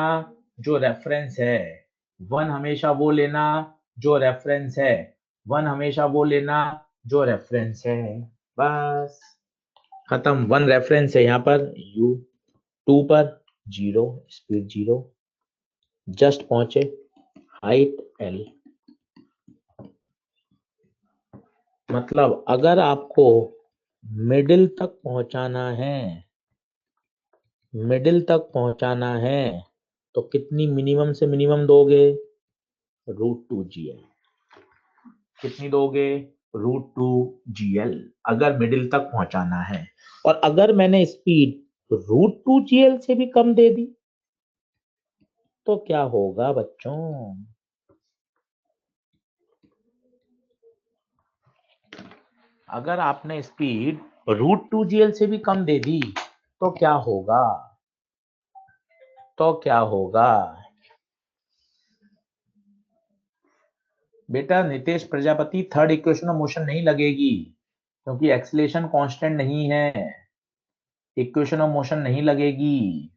जो रेफरेंस है, वन हमेशा वो लेना जो रेफरेंस है, वन हमेशा वो लेना जो रेफरेंस है। बस खत्म, वन रेफरेंस है यहाँ पर, यू 2 पर 0, स्पीड 0, जस्ट पहुंचे, हाइट एल। मतलब अगर आपको मिडिल तक पहुंचाना है, मिडिल तक पहुंचाना है तो कितनी मिनिमम से मिनिमम दोगे? √2 GL। कितनी दोगे? √2 GL, अगर मिडिल तक पहुंचाना है। और अगर मैंने स्पीड √2 GL से भी कम दे दी तो क्या होगा बच्चों? अगर आपने स्पीड √2 GL से भी कम दे दी तो क्या होगा? तो क्या होगा? बेटा नितेश प्रजापति, थर्ड इक्वेशन में मोशन नहीं लगेगी क्योंकि एक्सीलरेशन कांस्टेंट नहीं है, इक्वेशन ऑफ मोशन नहीं लगेगी।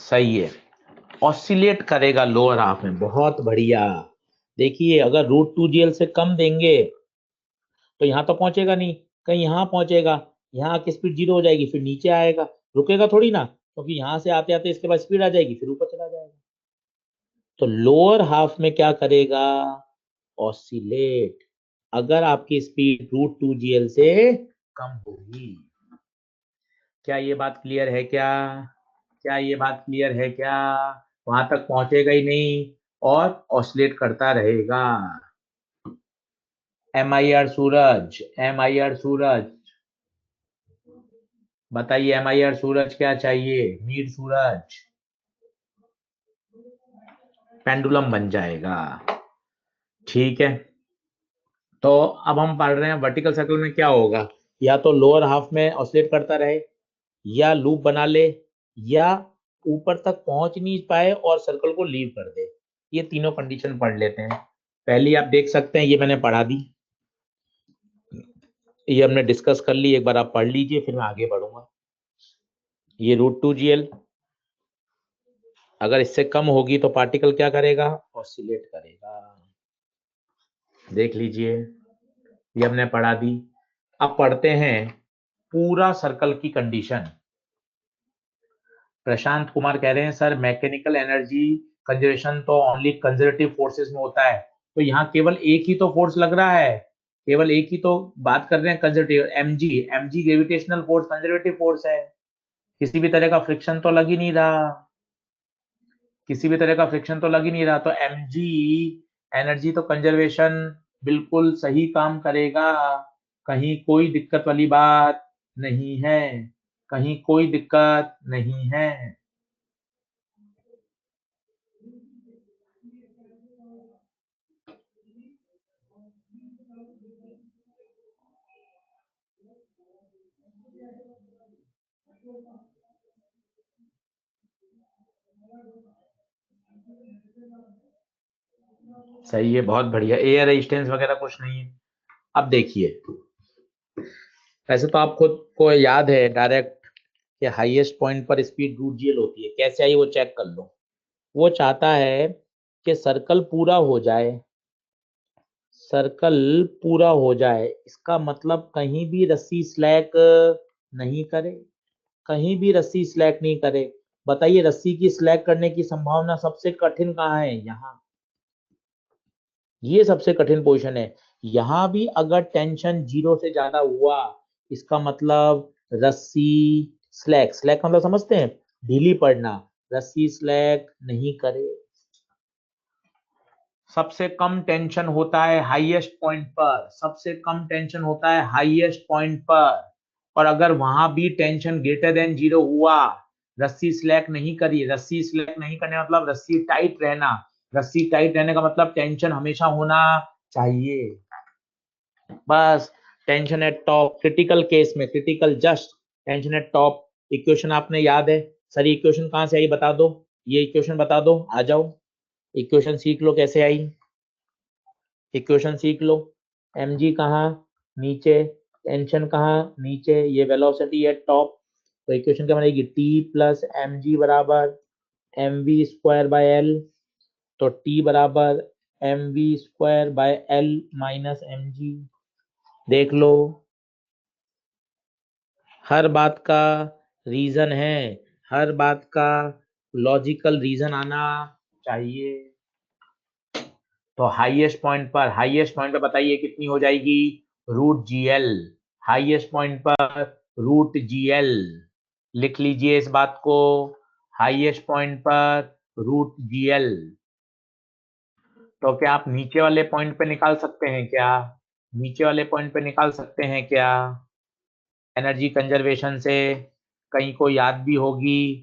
सही है, ऑसिलेट करेगा लोअर हाफ में, बहुत बढ़िया। देखिए अगर √2gl से कम देंगे तो यहाँ तो पहुंचेगा नहीं, कहीं यहाँ पहुंचेगा, यहाँ की स्पीड 0 हो जाएगी, फिर नीचे आएगा, रुकेगा थोड़ी ना, क्योंकि यहाँ से आते आते इसके बाद स्पीड आ जाएगी, फिर ऊपर चला जाएगा। तो लोअर हाफ में क्या करेगा, ऑसिलेट, अगर आपकी स्पीड √2gl से कम होगी। क्या ये बात क्लियर है क्या, क्या ये बात क्लियर है क्या? वहां तक पहुंचेगा ही नहीं और ऑसिलेट करता रहेगा। MIR सूरज, MIR सूरज, बताइए MIR सूरज क्या चाहिए, मीर सूरज, पेंडुलम बन जाएगा। ठीक है, तो अब हम पढ़ रहे हैं वर्टिकल सर्कल में क्या होगा, या तो लोअर हाफ में ऑसिलेट करता रहे, या लूप बना ले, या ऊपर तक पहुंच नहीं पाए और सर्कल को लीव कर दे। ये तीनों कंडीशन पढ़ लेते हैं। पहली आप देख सकते हैं, ये मैंने पढ़ा दी, ये हमने डिस्कस कर ली, एक बार आप पढ़ लीजिए, फिर मैं आगे बढ़ूंगा। ये √2gl अगर इससे कम होगी तो पार्टिकल क्या करेगा, ऑसिलेट करेगा। देख लीजिए, ये हमने पढ़ा दी। अब पढ़ते हैं पूरा सर्कल की कंडीशन। प्रशांत कुमार कह रहे हैं सर मैकेनिकल एनर्जी कंजर्वेशन तो ओनली कंजर्वेटिव फोर्सेस में होता है, तो यहाँ केवल एक ही तो फोर्स लग रहा है, केवल एक ही तो बात कर रहे हैं conservative, mg, mg gravitational force conservative force है, किसी भी तरह का फ्रिक्शन तो लग ही नहीं रहा, किसी भी तरह का फ्रिक्शन तो लग ही नहीं रहा, तो mg एनर्जी तो कंजर्वेशन बिल्कुल सही काम करेगा, कहीं कोई दिक्कत वाली बात नहीं है, कहीं कोई दिक्कत नहीं है। सही है, बहुत बढ़िया, एयर रेजिस्टेंस वगैरह कुछ नहीं है। अब देखिए, वैसे तो आप खुद को याद है डायरेक्ट कि हाईएस्ट पॉइंट पर स्पीड √gl होती है, कैसे आई वो चेक कर लो। वो चाहता है कि सर्कल पूरा हो जाए, सर्कल पूरा हो जाए, इसका मतलब कहीं भी रस्सी स्लैक नहीं करे, कहीं भी रस्सी स्लैक नहीं करे। बताइए रस्सी की स्लैक करने की संभावना सबसे कठिन कहाँ है, यहाँ, ये सबसे कठिन पोजीशन है। यहां भी अगर टेंशन 0 से ज्यादा हुआ, इसका मतलब रस्सी स्लैक, स्लैक मतलब समझते हैं, ढीली पड़ना, रस्सी स्लैक नहीं करे। सबसे कम टेंशन होता है हाईएस्ट पॉइंट पर, सबसे कम टेंशन होता है हाईएस्ट पॉइंट पर, और अगर वहां भी टेंशन >0 हुआ, रस्सी स्लैक नहीं करी, रस्सी स्लैक नहीं करने मतलब रस्सी टाइट रहना, रस्सी टाइट रहने का मतलब टेंशन हमेशा होना चाहिए। बस tension at top, critical case में, critical just tension at top. Equation आपने याद है, सर इक्वेशन कहां से आई बता दो, ये इक्वेशन बता दो, आ जाओ, इक्वेशन सीख लो कैसे आई, इक्वेशन सीख लो। mg कहाँ, नीचे, टेंशन कहाँ, नीचे, ये वेलोसिटी एट टॉप, तो इक्वेशन क्या बनेगी, t प्लस mg बराबर mv²/l, तो t बराबर mv²/l माइनस mg। देख लो, हर बात का रीजन है, हर बात का लॉजिकल रीजन आना चाहिए। तो हाईएस्ट पॉइंट पर बताइए कितनी हो जाएगी, √gl, हाईएस्ट पॉइंट पर √gl, लिख लीजिए इस बात को, हाईएस्ट पॉइंट पर √gl। तो क्या आप नीचे वाले पॉइंट पे निकाल सकते हैं क्या, नीचे वाले पॉइंट पे निकाल सकते हैं क्या, एनर्जी कंजर्वेशन से कहीं को याद भी होगी,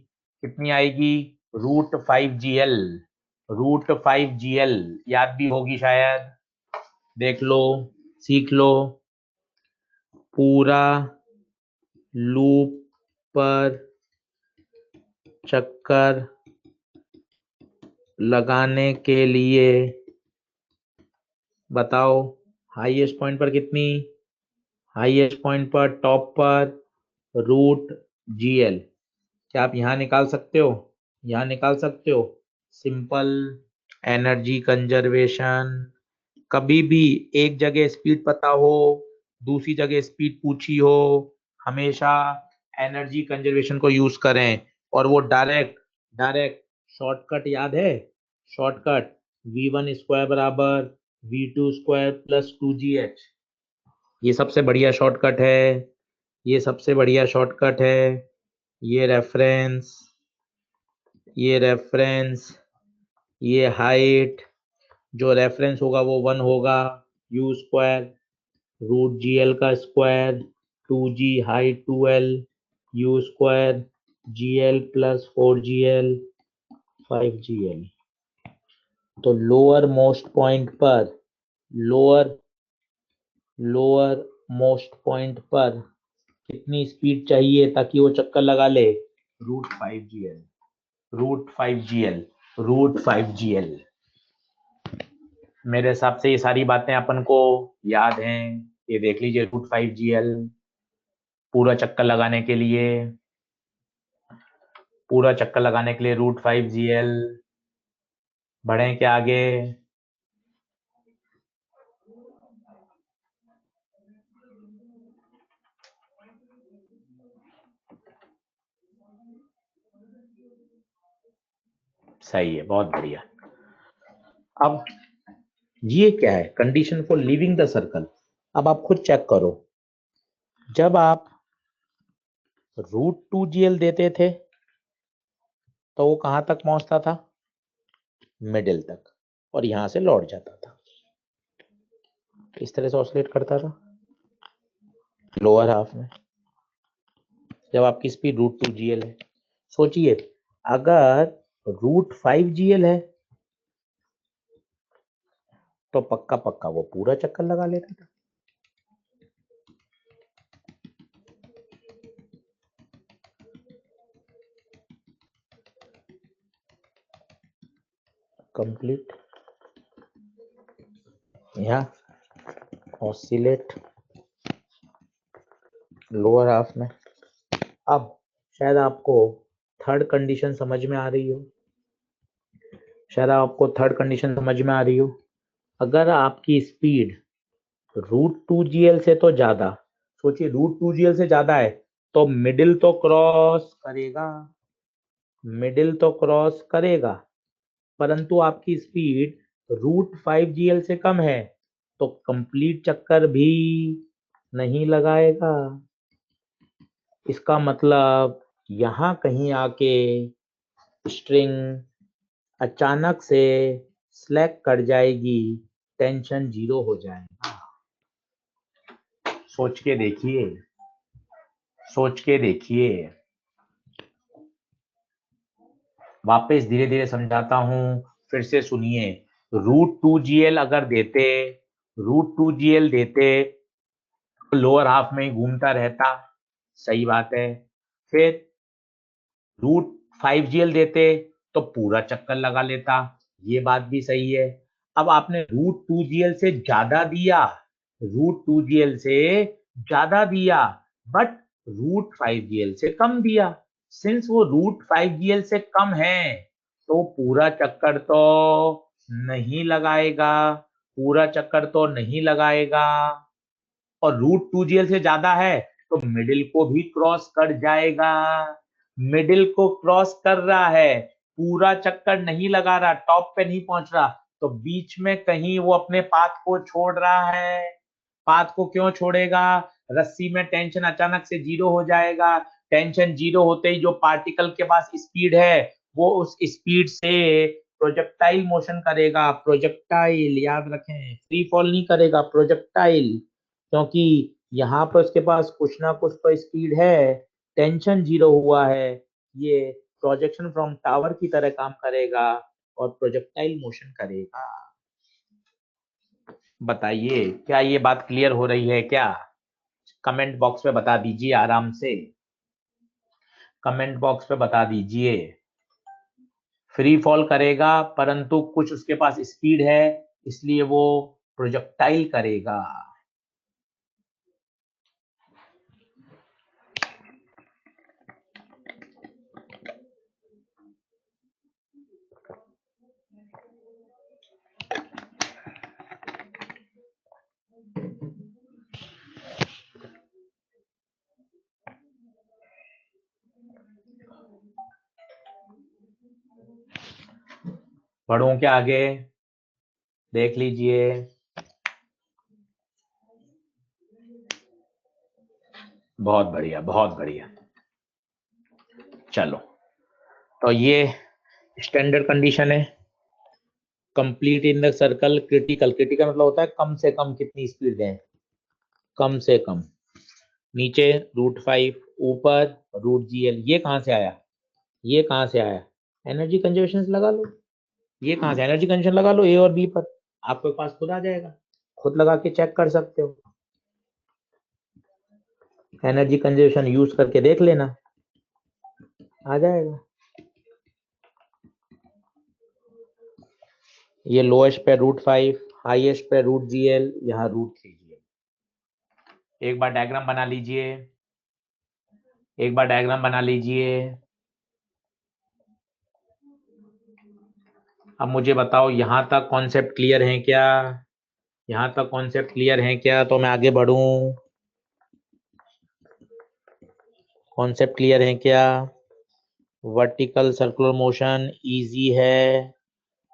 कितनी आएगी, √5gl, √5gl याद भी होगी शायद, देख लो, सीख लो। पूरा लूप पर चक्कर लगाने के लिए बताओ, हाईएस्ट पॉइंट पर कितनी, हाईएस्ट पॉइंट पर टॉप पर √gl, क्या आप यहां निकाल सकते हो, यहाँ निकाल सकते हो सिंपल एनर्जी कंजर्वेशन। कभी भी एक जगह स्पीड पता हो, दूसरी जगह स्पीड पूछी हो, हमेशा एनर्जी कंजर्वेशन को यूज करें। और वो डायरेक्ट डायरेक्ट शॉर्टकट याद है? शॉर्टकट v1 स्क्वायर बराबर v2 स्क्वायर प्लस 2gh। ये सबसे बढ़िया शॉर्टकट है, ये सबसे बढ़िया शॉर्टकट है। ये रेफरेंस, ये रेफरेंस, ये हाइट, जो रेफरेंस होगा वो 1 होगा, U square root G L का square, 2g height 2l, U square G L plus 4gl 5gl। तो लोअर मोस्ट पॉइंट पर, लोअर लोअर मोस्ट पॉइंट पर कितनी स्पीड चाहिए ताकि वो चक्कर लगा ले? √5gl, √5gl, √5gl। मेरे हिसाब से ये सारी बातें अपन को याद हैं। ये देख लीजिए √5gl पूरा चक्कर लगाने के लिए, पूरा चक्कर लगाने के लिए √5gl। बढ़ें क्या आगे? सही है, बहुत बढ़िया। अब ये क्या है? Condition for leaving the circle. अब आप खुद चेक करो, जब आप √2gl देते थे तो वो कहां तक पहुंचता था? मिडिल तक, और यहां से लौट जाता था, इस तरह से ऑसिलेट करता था लोअर हाफ में, जब आपकी स्पीड √2gl है। सोचिए अगर √5gl है तो पक्का पक्का वो पूरा चक्कर लगा लेता था। कंप्लीट यहाँ ऑसिलेट लोअर हाफ में। अब शायद आपको थर्ड कंडीशन समझ में आ रही हो, शायद आपको थर्ड कंडीशन समझ में आ रही हो। अगर आपकी स्पीड √2gl से तो ज्यादा, सोचिए √2gl से ज्यादा है तो मिडिल तो क्रॉस करेगा, मिडिल तो क्रॉस करेगा, परंतु आपकी स्पीड √5gl से कम है तो कंप्लीट चक्कर भी नहीं लगाएगा। इसका मतलब यहां कहीं आके स्ट्रिंग अचानक से स्लैक कर जाएगी, टेंशन 0 हो जाएगा। सोच के देखिए, सोच के देखिए। वापस धीरे धीरे समझाता हूं, फिर से सुनिए। √2gl अगर देते, √2gl देते तो लोअर हाफ में ही घूमता रहता, सही बात है। फिर √5gl देते तो पूरा चक्कर लगा लेता, ये बात भी सही है। अब आपने √2gl से ज्यादा दिया, √2gl से ज्यादा दिया, बट √5gl से कम दिया। सिंस वो √5gl से कम है तो पूरा चक्कर तो नहीं लगाएगा, पूरा चक्कर तो नहीं लगाएगा। और √2gl से ज्यादा है तो मिडिल को भी क्रॉस कर जाएगा, मिडिल को क्रॉस कर रहा है, पूरा चक्कर नहीं लगा रहा, टॉप पे नहीं पहुंच रहा, तो बीच में कहीं वो अपने पाथ को छोड़ रहा है। पाथ को क्यों छोड़ेगा? रस्सी में टेंशन अचानक से 0 हो जाएगा, टेंशन 0 होते ही जो पार्टिकल के पास स्पीड है वो उस स्पीड से प्रोजेक्टाइल मोशन करेगा। प्रोजेक्टाइल याद रखें, फ्री फॉल नहीं करेगा, प्रोजेक्टाइल, क्योंकि यहाँ पर उसके पास कुछ ना कुछ तो स्पीड है, टेंशन 0 हुआ है। ये प्रोजेक्शन फ्रॉम टावर की तरह काम करेगा और प्रोजेक्टाइल मोशन करेगा। बताइए क्या ये बात क्लियर हो रही है क्या? कमेंट बॉक्स में बता दीजिए आराम से, कमेंट बॉक्स पे बता दीजिए। फ्री फॉल करेगा परंतु कुछ उसके पास स्पीड है इसलिए वो प्रोजेक्टाइल करेगा। पढ़ूं क्या आगे? देख लीजिए। बहुत बढ़िया, बहुत बढ़िया। चलो, तो ये स्टैंडर्ड कंडीशन है। Complete in the circle, critical, critical मतलब होता है कम से कम कितनी स्पीड दें, कम से कम। नीचे √5, ऊपर √GL। ये कहां से आया, ये कहां से आया? एनर्जी कंजर्वेशन लगा लो। ये कहां से एनर्जी कंजर्वेशन लगा लो, ए और बी पर, आपके पास खुद आ जाएगा, खुद लगा के चेक कर सकते हो। एनर्जी कंजर्वेशन यूज करके देख लेना, आ जाएगा। ये लोएस्ट पे √5, हाईएस्ट पे √GL, यहाँ √3GL। एक बार डायग्राम बना लीजिए, एक बार डायग्राम बना लीजिए। अब मुझे बताओ यहां तक कॉन्सेप्ट क्लियर है क्या? यहां तक कॉन्सेप्ट क्लियर है क्या? तो मैं आगे बढ़ूं। कॉन्सेप्ट क्लियर है क्या? वर्टिकल सर्कुलर मोशन इजी है,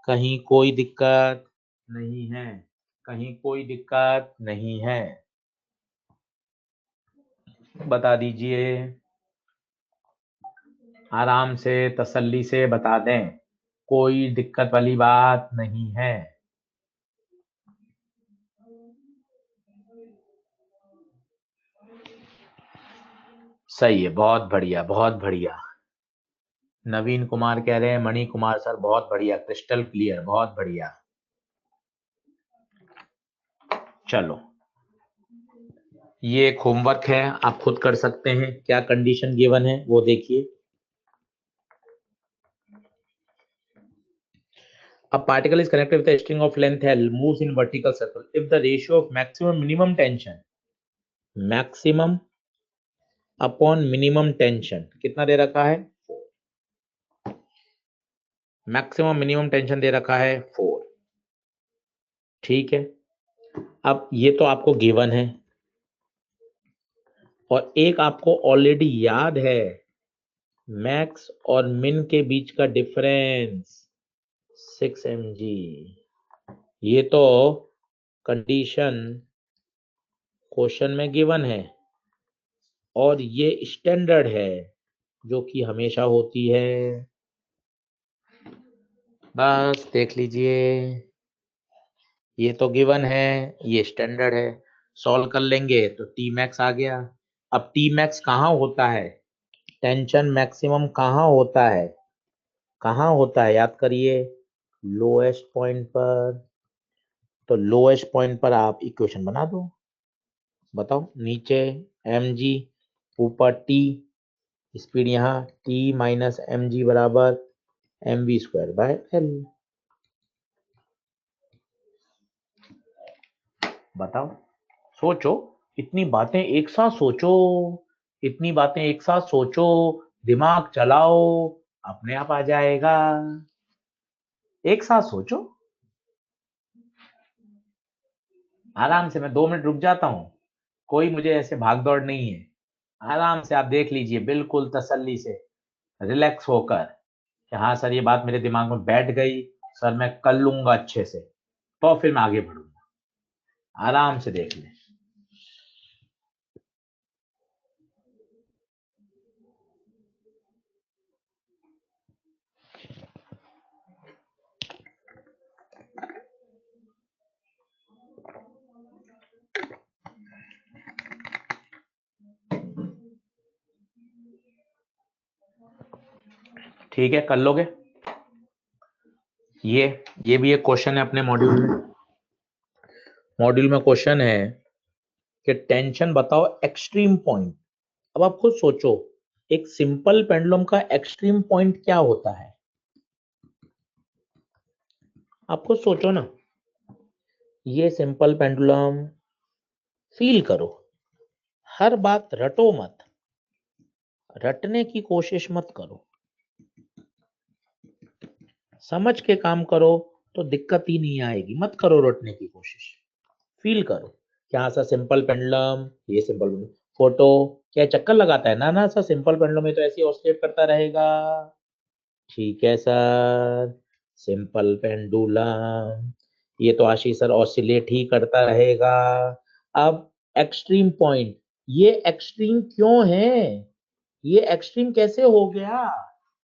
कहीं कोई दिक्कत नहीं है, कहीं कोई दिक्कत नहीं है। बता दीजिए, आराम से तसल्ली से बता दें, कोई दिक्कत वाली बात नहीं है। सही है, बहुत बढ़िया, बहुत बढ़िया। नवीन कुमार कह रहे हैं मणि कुमार सर बहुत बढ़िया, क्रिस्टल क्लियर, बहुत बढ़िया। चलो, ये एक होमवर्क है, आप खुद कर सकते हैं। क्या कंडीशन गिवन है वो देखिए। A particle is connected with a string of length L, moves in vertical circle. If the ratio of maximum minimum tension, maximum upon minimum tension कितना दे रखा है? मैक्सिमम मिनिमम टेंशन दे रखा है 4। ठीक है, अब ये तो आपको गिवन है, और एक आपको ऑलरेडी याद है, मैक्स और मिन के बीच का डिफरेंस 6 mg। ये तो कंडीशन क्वेश्चन में गिवन है, और ये स्टैंडर्ड है जो कि हमेशा होती है। बस देख लीजिए, ये तो गिवन है, ये स्टैंडर्ड है। सॉल्व कर लेंगे तो टी मैक्स आ गया। अब टी मैक्स कहाँ होता है? टेंशन मैक्सिमम कहाँ होता है? कहाँ होता है याद करिए, लोएस्ट पॉइंट पर। तो लोएस्ट पॉइंट पर आप इक्वेशन बना दो, बताओ। नीचे mg, ऊपर t, स्पीड यहाँ t माइनस mg बराबर mv²/L। बताओ, सोचो, इतनी बातें एक साथ सोचो, इतनी बातें एक साथ सोचो, दिमाग चलाओ, अपने आप आ जाएगा। एक साथ सोचो, आराम से। मैं 2 मिनट रुक जाता हूं, कोई मुझे ऐसे भाग दौड़ नहीं है। आराम से आप देख लीजिए, बिल्कुल तसल्ली से, रिलैक्स होकर कि हाँ सर ये बात मेरे दिमाग में बैठ गई, सर मैं कर लूंगा अच्छे से, तो फिर मैं आगे बढ़ूंगा। आराम से देख लें। ठीक है, कर लोगे। ये भी एक क्वेश्चन है अपने मॉड्यूल में। मॉड्यूल में क्वेश्चन है कि टेंशन बताओ एक्सट्रीम पॉइंट। अब आप खुद सोचो, एक सिंपल पेंडुलम का एक्सट्रीम पॉइंट क्या होता है? आप खुद सोचो ना। ये सिंपल पेंडुलम, फील करो, हर बात रटो मत, रटने की कोशिश मत करो, समझ के काम करो, तो दिक्कत ही नहीं आएगी। मत करो रटने की कोशिश, फील करो। क्या सा सिंपल पेंडुलम, ये सिंपल फोटो क्या चक्कर लगाता है? ना ना सर, सिंपल पेंडुलम में तो ऐसे ऑसिलेट करता रहेगा। ठीक है सर, सिंपल पेंडुलम ये तो आशीष सर ऑसिलेट ही करता रहेगा। अब एक्सट्रीम पॉइंट, ये एक्सट्रीम क्यों है? ये एक्सट्रीम कैसे हो गया?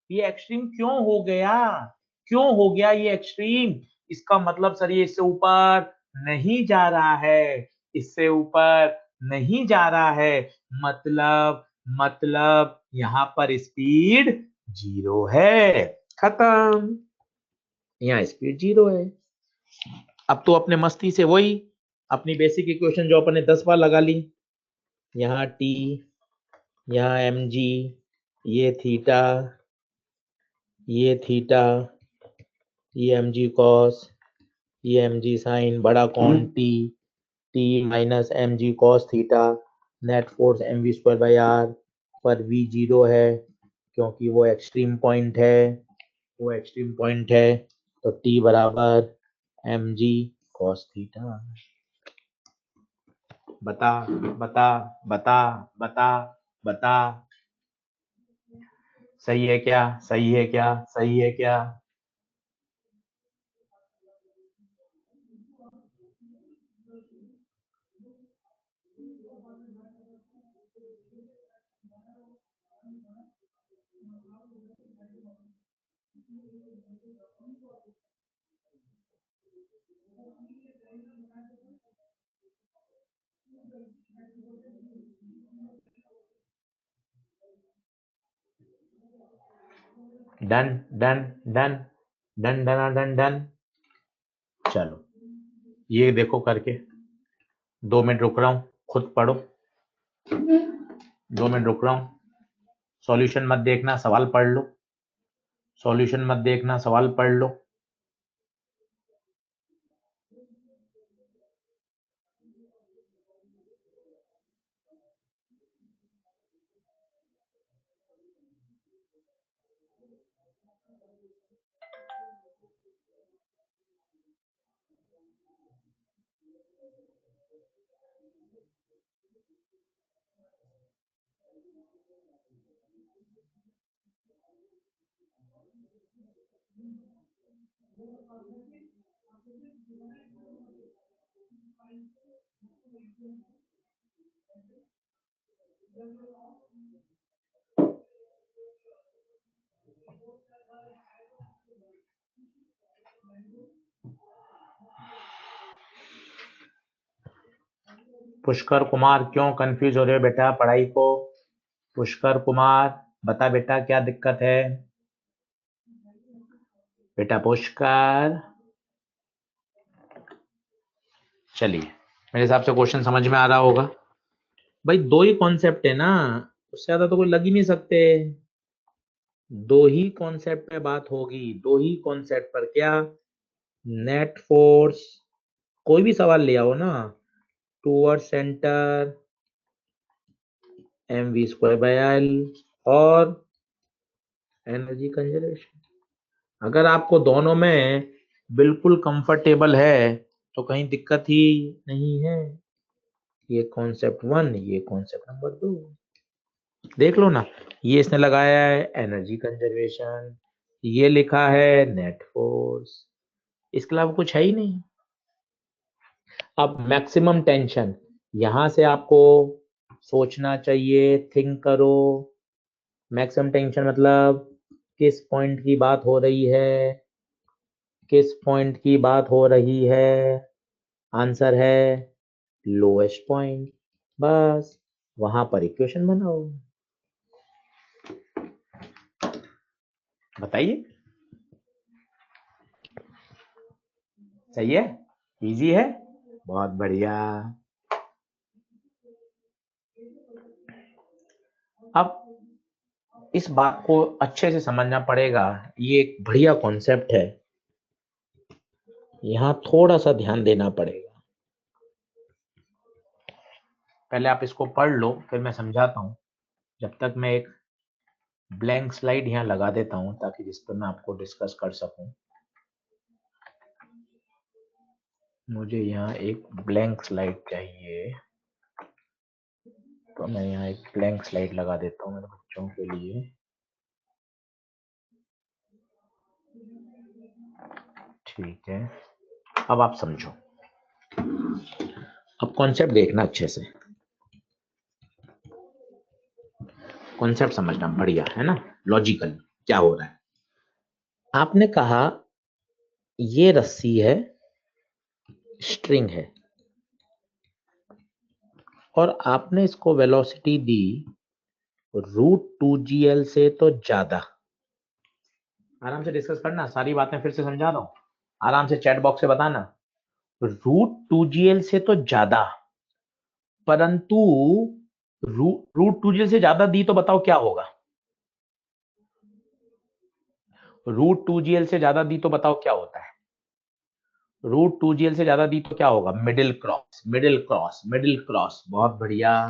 ये एक्सट्रीम क्यों हो गया? क्यों हो गया ये एक्सट्रीम? इसका मतलब सर ये इससे ऊपर नहीं जा रहा है, इससे ऊपर नहीं जा रहा है। मतलब यहां पर स्पीड जीरो है, खत्म। यहाँ स्पीड जीरो है। अब तो अपने मस्ती से वही अपनी बेसिक इक्वेशन जो अपन ने 10 बार लगा ली, यहाँ टी, यहाँ एम जी, ये थीटा, ये थीटा, ये एम जी कॉस, ये एम जी साइन, बड़ा कौन T, T minus M G cos theta, net force m we square by r, पर वी जीरो है क्योंकि वो एक्सट्रीम पॉइंट है, वो एक्सट्रीम पॉइंट है। तो टी बराबर एम जी कॉस थीटा। बता बता बता बता बता, सही है क्या? सही है क्या? सही है क्या? Done done done done done done done. चलो ये देखो करके, 2 मिनट रुक रहा हूं, खुद पढ़ो। 2 मिनट रुक रहा हूं, सॉल्यूशन मत देखना, सवाल पढ़ लो। सॉल्यूशन मत देखना, सवाल पढ़ लो। पुष्कर कुमार क्यों कंफ्यूज हो रहे हो बेटा पढ़ाई को? पुष्कर कुमार बता बेटा क्या दिक्कत है? बेटा पुष्कर, चलिए मेरे हिसाब से क्वेश्चन समझ में आ रहा होगा। भाई दो ही कॉन्सेप्ट है ना, उससे ज्यादा तो कोई लग ही नहीं सकते। दो ही कॉन्सेप्ट पे बात होगी, दो ही कॉन्सेप्ट पर। क्या? नेट फोर्स, कोई भी सवाल ले आओ ना, toward centre m we square by l, और एनर्जी कंजर्वेशन। अगर आपको दोनों में बिल्कुल कंफर्टेबल है तो कहीं दिक्कत ही नहीं है। ये कॉन्सेप्ट वन, ये कॉन्सेप्ट नंबर 2 देख लो ना। ये इसने लगाया है एनर्जी कंजर्वेशन, ये लिखा है नेट फोर्स, इसके अलावा कुछ है ही नहीं। अब मैक्सिमम टेंशन, यहां से आपको सोचना चाहिए, थिंक करो। मैक्सिमम टेंशन मतलब किस पॉइंट की बात हो रही है, किस पॉइंट की बात हो रही है? आंसर है लोएस्ट पॉइंट। बस वहां पर इक्वेशन बनाओ। बताइए, सही है? इजी है? बहुत बढ़िया। अब इस बात को अच्छे से समझना पड़ेगा, ये एक बढ़िया कॉन्सेप्ट है, यहाँ थोड़ा सा ध्यान देना पड़ेगा। पहले आप इसको पढ़ लो, फिर मैं समझाता हूँ। जब तक मैं एक ब्लैंक स्लाइड यहाँ लगा देता हूँ ताकि जिस पर मैं आपको डिस्कस कर सकूं। मुझे यहाँ एक ब्लैंक स्लाइड चाहिए, तो मैं यहाँ एक ब्लैंक स्लाइड लगा देता हूँ मेरे बच्चों के लिए। ठीक है, अब आप समझो, अब कॉन्सेप्ट देखना अच्छे से, कॉन्सेप्ट समझना बढ़िया है ना, लॉजिकल क्या हो रहा है। आपने कहा ये रस्सी है, स्ट्रिंग है, और आपने इसको वेलोसिटी दी √2gl से तो ज्यादा। आराम से डिस्कस करना, सारी बातें फिर से समझा रहा हूं, आराम से चैट बॉक्स से बताना। √2gl से तो ज्यादा, परंतु √2gl से ज्यादा दी तो बताओ क्या होगा। √2gl से ज्यादा दी तो बताओ क्या होता है। √2gl से ज्यादा दी तो क्या होगा, middle cross, middle cross, middle cross, बहुत बढ़िया।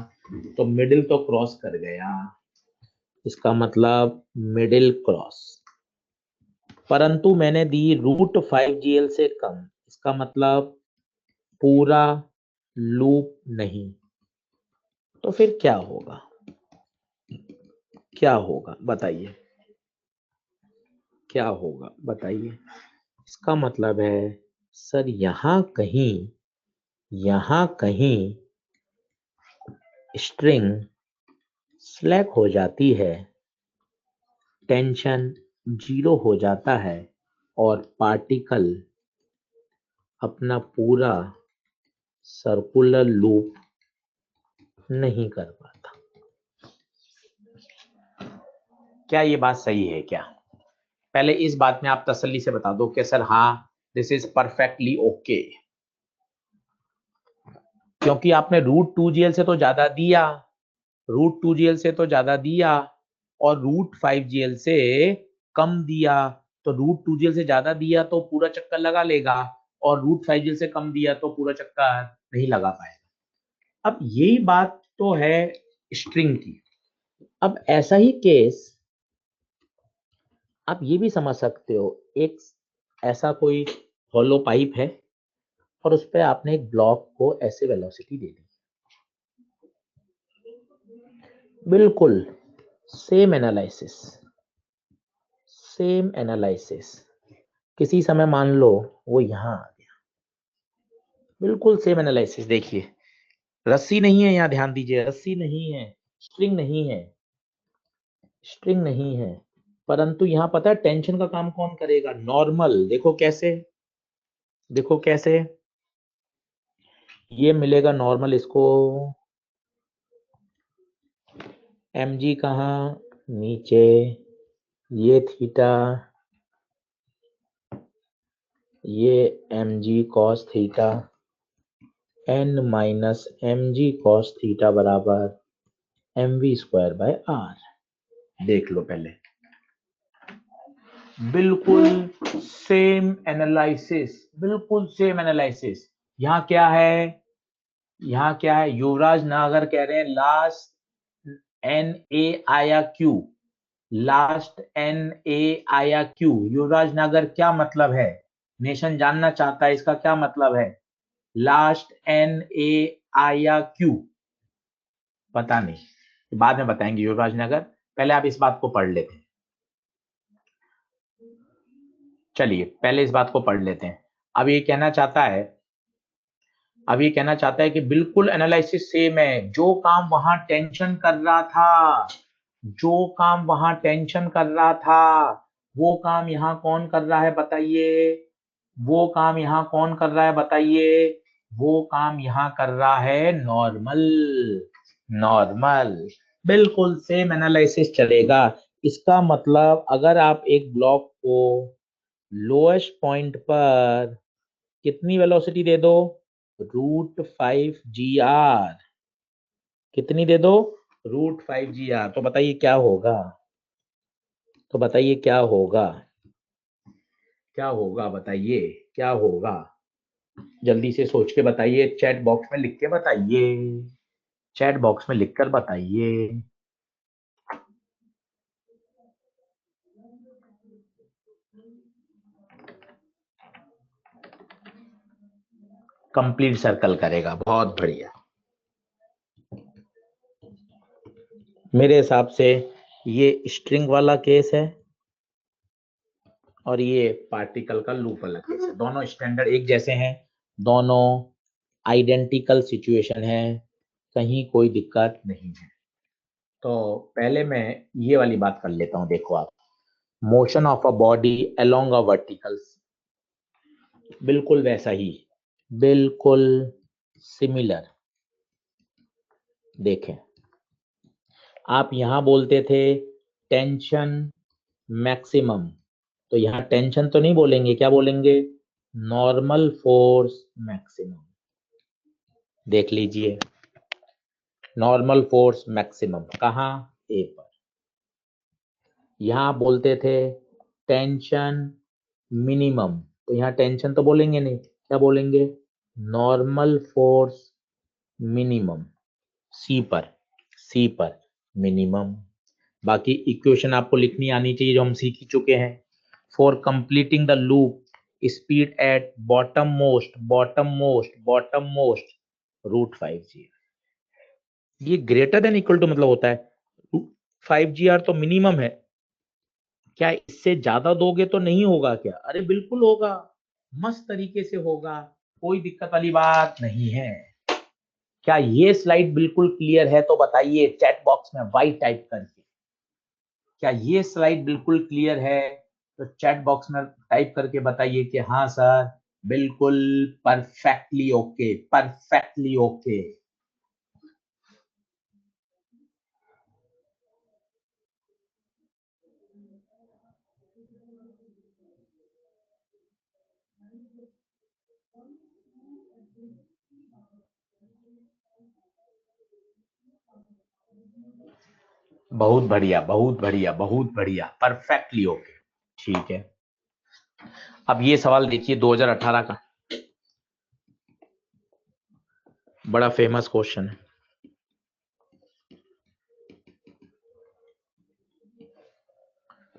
तो मिडिल तो क्रॉस कर गया, इसका मतलब मिडिल क्रॉस, परंतु मैंने दी √5gl से कम, इसका मतलब पूरा लूप नहीं। तो फिर क्या होगा, क्या होगा बताइए, क्या होगा बताइए। इसका मतलब है सर यहां कहीं स्ट्रिंग स्लैक हो जाती है, टेंशन 0 हो जाता है, और पार्टिकल अपना पूरा सर्कुलर लूप नहीं कर पाता। क्या ये बात सही है क्या? पहले इस बात में आप तसल्ली से बता दो कि सर हाँ, दिस इज परफेक्टली ओके, क्योंकि आपने √2gl से तो ज्यादा दिया, √2gl से तो ज्यादा दिया, और √5gl से कम दिया। तो √2gl से ज्यादा दिया तो पूरा चक्कर लगा लेगा, और √5gl से कम दिया तो पूरा चक्कर नहीं लगा पाएगा। अब यही बात तो है स्ट्रिंग की। अब ऐसा ही केस आप ये भी समझ सकते हो, एक ऐसा कोई हॉलो पाइप है, और उस पर आपने एक ब्लॉक को ऐसे वेलोसिटी दे दी, बिल्कुल सेम एनालिसिस, सेम एनालिसिस, किसी समय मान लो वो यहां आ गया, बिल्कुल सेम एनालिसिस। देखिए रस्सी नहीं है, यहां ध्यान दीजिए, रस्सी नहीं है, स्ट्रिंग नहीं है, स्ट्रिंग नहीं है, परंतु यहां पता है टेंशन का काम कौन करेगा, नॉर्मल। देखो कैसे, देखो कैसे, ये मिलेगा नॉर्मल इसको, mg कहाँ, नीचे, ये थीटा, ये mg cos theta, n minus mg cos theta बराबर mv²/r। देख लो पहले, बिल्कुल सेम एनालिसिस, बिल्कुल सेम एनालिसिस। यहाँ क्या है, यहाँ क्या है, युवराज नागर कह रहे हैं लास्ट एन ए आया क्यू, लास्ट एन ए आया क्यू। युवराज नागर क्या मतलब है, नेशन जानना चाहता है इसका क्या मतलब है, लास्ट एन ए आया क्यू। पता नहीं, बाद में बताएंगे युवराज नगर, पहले आप इस बात को पढ़ लेते हैं। चलिए पहले इस बात को पढ़ लेते हैं। अब ये कहना चाहता है, अब ये कहना चाहता है कि बिल्कुल एनालिसिस सेम है, जो काम वहां टेंशन कर रहा था, जो काम वहां टेंशन कर रहा था, वो काम यहां कौन कर रहा है बताइए, वो काम यहां कौन कर रहा है बताइए, वो काम यहां कर रहा है नॉर्मल, नॉर्मल। बिल्कुल सेम एनालिसिस चलेगा। इसका मतलब अगर आप एक ब्लॉक को लोएस्ट पॉइंट पर कितनी वेलोसिटी दे दो, √5gr, कितनी दे दो, √5gr, तो बताइए क्या होगा, तो बताइए क्या होगा, क्या होगा बताइए, क्या होगा, जल्दी से सोच के बताइए, चैट बॉक्स में लिख के बताइए, चैट बॉक्स में लिखकर बताइए। कंप्लीट सर्कल करेगा। बहुत बढ़िया। मेरे हिसाब से ये स्ट्रिंग वाला केस है और ये पार्टिकल का लूप वाला केस है। दोनों स्टैंडर्ड एक जैसे हैं, दोनों आइडेंटिकल सिचुएशन है, कहीं कोई दिक्कत नहीं है। तो पहले मैं ये वाली बात कर लेता हूं। देखो आप, motion of a body along a verticals, बिल्कुल वैसा ही, बिल्कुल सिमिलर। देखें, आप यहां बोलते थे टेंशन मैक्सिमम, तो यहां टेंशन तो नहीं बोलेंगे, क्या बोलेंगे? Normal force maximum. देख लीजिए, नॉर्मल फोर्स मैक्सिमम कहाँ? ए पर। यहां बोलते थे टेंशन मिनिमम, तो यहां टेंशन तो बोलेंगे नहीं, क्या बोलेंगे? Normal force minimum. सी पर मिनिमम। बाकी इक्वेशन आपको लिखनी आनी चाहिए जो हम सीख ही चुके हैं। For completing the loop, speed at bottom most √5g। ये ग्रेटर देन इक्वल टू मतलब होता है 5gr तो मिनिमम है। क्या इससे ज्यादा दोगे तो नहीं होगा क्या? अरे बिल्कुल होगा, मस्त तरीके से होगा, कोई दिक्कत वाली बात नहीं है। क्या ये स्लाइड बिल्कुल क्लियर है? तो बताइए चैट बॉक्स में वाई टाइप करके। क्या ये स्लाइड बिल्कुल क्लियर है? तो चैट बॉक्स में टाइप करके बताइए कि हाँ सर, बिल्कुल परफेक्टली ओके, परफेक्टली ओके। बहुत बढ़िया, बहुत बढ़िया, बहुत बढ़िया, परफेक्टली ओके। ठीक है, अब ये सवाल देखिए 2018 का, बड़ा फेमस क्वेश्चन है।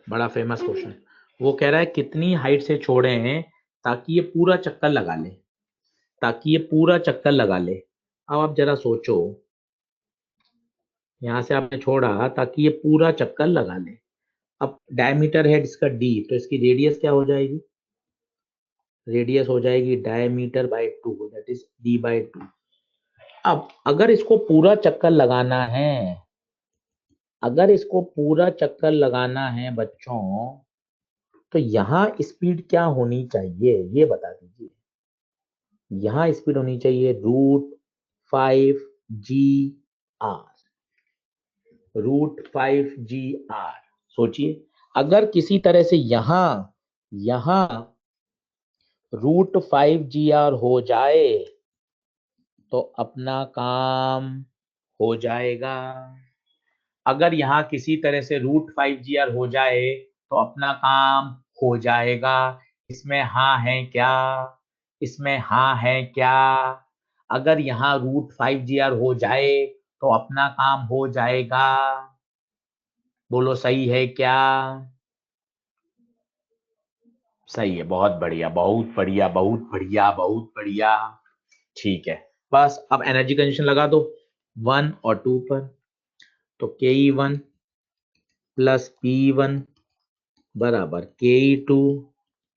बड़ा फेमस क्वेश्चन। वो कह रहा है कितनी हाइट से छोड़े हैं ताकि ये पूरा चक्कर लगा ले, ताकि ये पूरा चक्कर लगा ले। अब आप जरा सोचो, यहां से आपने छोड़ा ताकि ये पूरा चक्कर लगा ले। अब डायमीटर है इसका d, तो इसकी रेडियस क्या हो जाएगी? रेडियस हो जाएगी diameter bye 2, that is d/2। अब अगर इसको पूरा चक्कर लगाना है, अगर इसको पूरा चक्कर लगाना है बच्चों, तो यहाँ स्पीड क्या होनी चाहिए ये बता दीजिए। यहाँ स्पीड होनी चाहिए √5 g r। सोचिए, अगर किसी तरह से यहाँ यहाँ √5 g r हो जाए तो अपना काम हो जाएगा। अगर यहाँ किसी तरह से √5 g r हो जाए तो अपना काम हो जाएगा। इसमें हाँ है क्या? इसमें हाँ है क्या? अगर यहाँ √5 g r हो जाए तो अपना काम हो जाएगा। बोलो सही है क्या? सही है, बहुत बढ़िया, बहुत बढ़िया, बहुत बढ़िया, बहुत बढ़िया। ठीक है, बस अब एनर्जी कंजर्वेशन लगा दो 1 और 2 पर। तो ke1 प्लस p1 बराबर ke2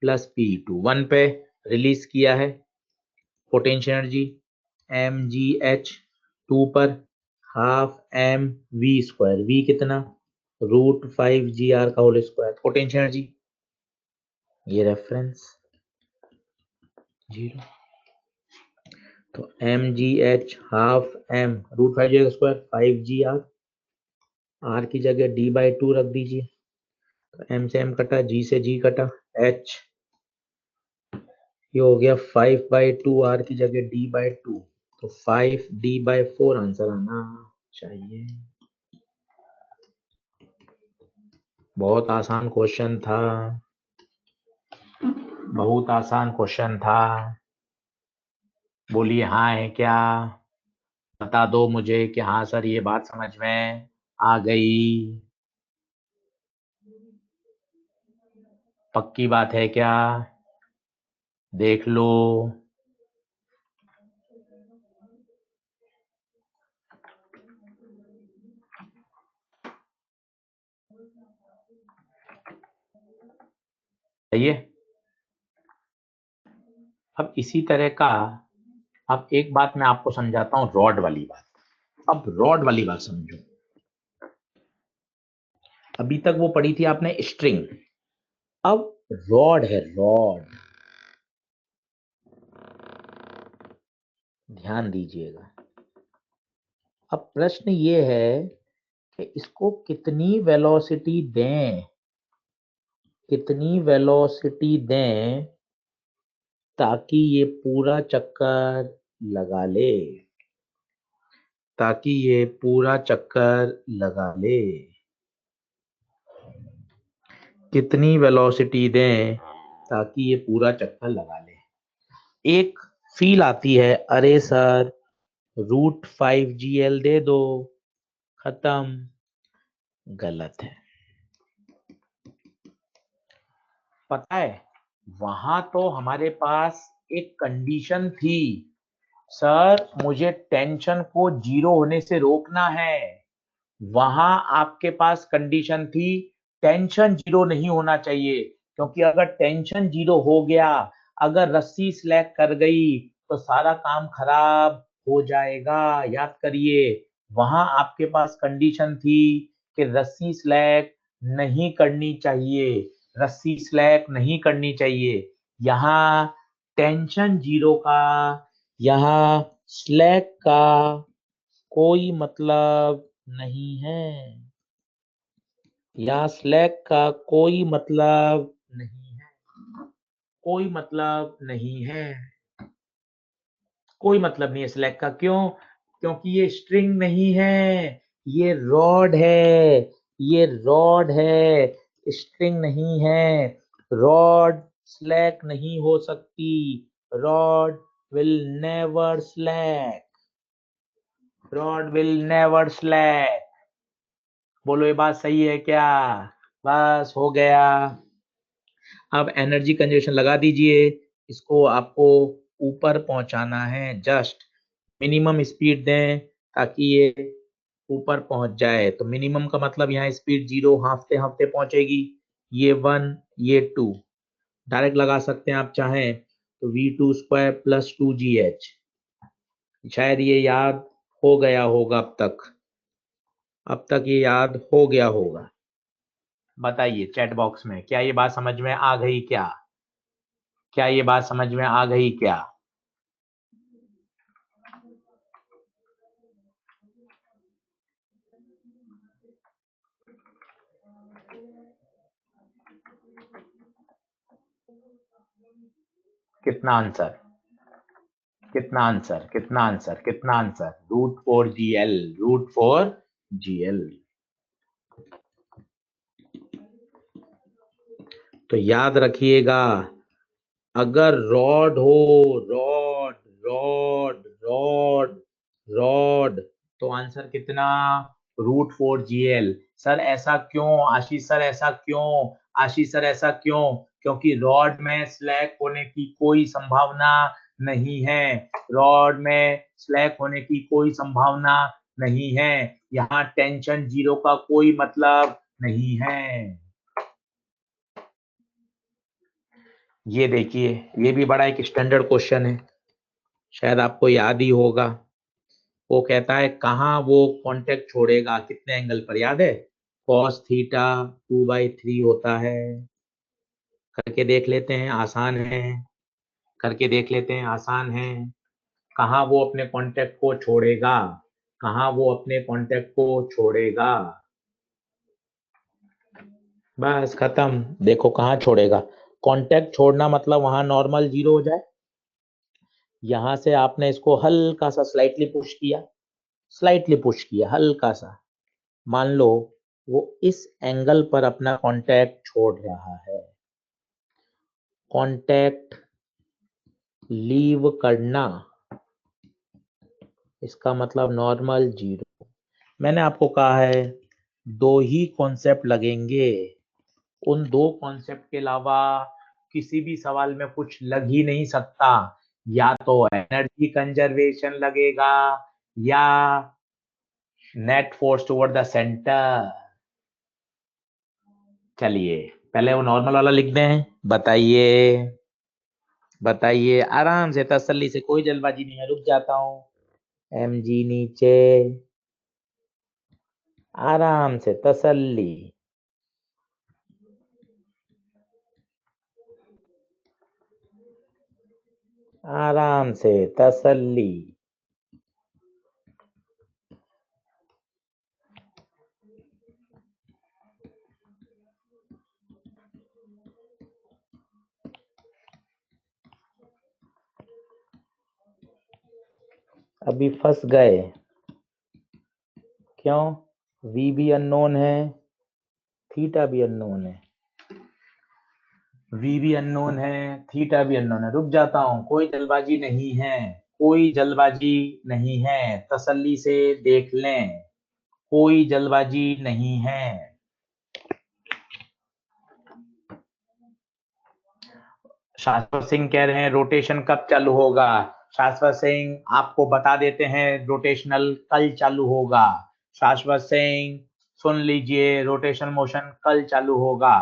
प्लस p2। 1 पे रिलीज किया है पोटेंशियल एनर्जी mgh, 2 पर हाफ mv², v कितना? √5 gr का होल स्क्वायर। पोटेंशियल एनर्जी ये रेफरेंस 0, तो mgh half m √5 g² 5gr, r की जगह d/2 रख दीजिए, तो m से m कटा, g से g कटा, h ये हो गया 5/2, r की जगह d/2, तो 5d/4 आंसर आना चाहिए। बहुत आसान क्वेश्चन था, बहुत आसान क्वेश्चन था। बोलिए हाँ है क्या? बता दो मुझे कि हाँ सर ये बात समझ में आ गई। पक्की बात है क्या? देख लो। सही है। अब इसी तरह का, अब एक बात मैं आपको समझाता हूं, रॉड वाली बात। अब रॉड वाली बात समझो। अभी तक वो पढ़ी थी आपने स्ट्रिंग, अब रॉड है, रॉड। ध्यान दीजिएगा। अब प्रश्न ये है कि इसको कितनी वेलोसिटी दें, कितनी वेलोसिटी दें ताकि ये पूरा चक्कर लगा ले, ताकि ये पूरा चक्कर लगा ले। कितनी वेलोसिटी दें ताकि ये पूरा चक्कर लगा ले। एक फील आती है, अरे सर √5 GL दे दो, खत्म। गलत है। पता है, वहां तो हमारे पास एक कंडीशन थी, सर मुझे टेंशन को 0 होने से रोकना है। वहां आपके पास कंडीशन थी, टेंशन 0 नहीं होना चाहिए, क्योंकि अगर टेंशन 0 हो गया, अगर रस्सी स्लैग कर गई तो सारा काम खराब हो जाएगा। याद करिए, वहां आपके पास कंडीशन थी कि रस्सी स्लैग नहीं करनी चाहिए, रस्सी स्लैग नहीं करनी चाहिए। यहाँ टेंशन 0 का, यहाँ स्लैग का कोई मतलब नहीं है, या स्लैग का कोई मतलब नहीं है, कोई मतलब नहीं है, कोई मतलब नहीं है स्लैग का। क्यों? क्योंकि ये स्ट्रिंग नहीं है, ये रॉड है, ये रॉड है, स्ट्रिंग नहीं है। रॉड स्लैग नहीं हो सकती, rod will never slag, rod will never slag. बोलो ये बात सही है क्या? बस हो गया। अब एनर्जी कंजर्वेशन लगा दीजिए, इसको आपको ऊपर पहुंचाना है, जस्ट मिनिमम स्पीड दें ताकि ये ऊपर पहुंच जाए। तो मिनिमम का मतलब यहाँ स्पीड 0 हाँफते हाँफते पहुंचेगी, ये 1 ये 2, डायरेक्ट लगा सकते हैं आप चाहें तो V2² + 2GH। शायद ये याद हो गया होगा अब तक ये याद हो गया होगा। बताइए चैट बॉक्स में, क्या ये बात समझ में आ गई क्या? क्या ये बात समझ में आ गई क्या? कितना आंसर, कितना आंसर, कितना आंसर, कितना आंसर? √4 GL, √4 GL। तो याद रखिएगा, अगर रॉड हो, रॉड रॉड रॉड रॉड, तो आंसर कितना? √4 GL। सर ऐसा क्यों आशीष सर, ऐसा क्यों आशीष सर, ऐसा क्यों? क्योंकि रॉड में स्लैग होने की कोई संभावना नहीं है, रॉड में स्लैग होने की कोई संभावना नहीं है। यहाँ टेंशन 0 का कोई मतलब नहीं है। ये देखिए, ये भी बड़ा एक स्टैंडर्ड क्वेश्चन है, शायद आपको याद ही होगा। वो कहता है कहाँ वो कांटेक्ट छोड़ेगा, कितने एंगल पर, याद है? cos थीटा 2/3 होता है। करके देख लेते हैं, आसान है, करके देख लेते हैं, आसान है। कहाँ वो अपने कांटेक्ट को छोड़ेगा, कहाँ वो अपने कांटेक्ट को छोड़ेगा? बस खत्म। देखो कहाँ छोड़ेगा, कांटेक्ट छोड़ना मतलब वहां नॉर्मल 0 हो जाए। यहां से आपने इसको हल्का सा स्लाइटली पुश किया, स्लाइटली पुश किया हल्का सा, मान लो वो इस एंगल पर अपना कांटेक्ट छोड़ रहा है। कांटेक्ट लीव करना, इसका मतलब नॉर्मल 0। मैंने आपको कहा है दो ही कॉन्सेप्ट लगेंगे, उन दो कॉन्सेप्ट के अलावा किसी भी सवाल में कुछ लग ही नहीं सकता। या तो एनर्जी कंजर्वेशन लगेगा, या net force toward the centre. चलिए पहले वो नॉर्मल वाला लिख दें। बताइए बताइए आराम से तसल्ली से, कोई जल्दबाजी नहीं है। रुक जाता हूँ। mg नीचे, आराम से तसल्ली। आराम से तसल्ली। अभी फंस गए क्यों? v भी अननोन है, थीटा भी अननोन है। v भी अननोन है, थीटा भी अननोन है। रुक जाता हूं, कोई जल्दबाजी नहीं है, कोई जल्दबाजी नहीं है। तसल्ली से देख लें, कोई जल्दबाजी नहीं है। शाश्वत सिंह कह रहे हैं रोटेशन कब चालू होगा? शाश्वत सिंह आपको बता देते हैं, रोटेशनल कल चालू होगा। शाश्वत सिंह सुन लीजिए, रोटेशन मोशन कल चालू होगा।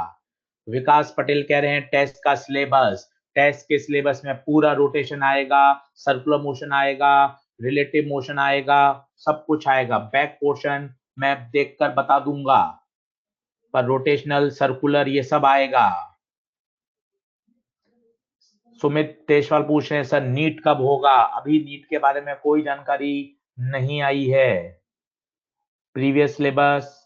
विकास पटेल कह रहे हैं टेस्ट का सिलेबस, टेस्ट के सिलेबस में पूरा रोटेशन आएगा, सर्कुलर मोशन आएगा, रिलेटिव मोशन आएगा, सब कुछ आएगा। बैक पोर्शन मैं देखकर बता दूंगा, पर रोटेशनल सर्कुलर ये सब आएगा। सुमित तेजवाल पूछ रहे हैं सर नीट कब होगा? अभी नीट के बारे में कोई जानकारी नहीं आई है। प्रीवियस सिलेबस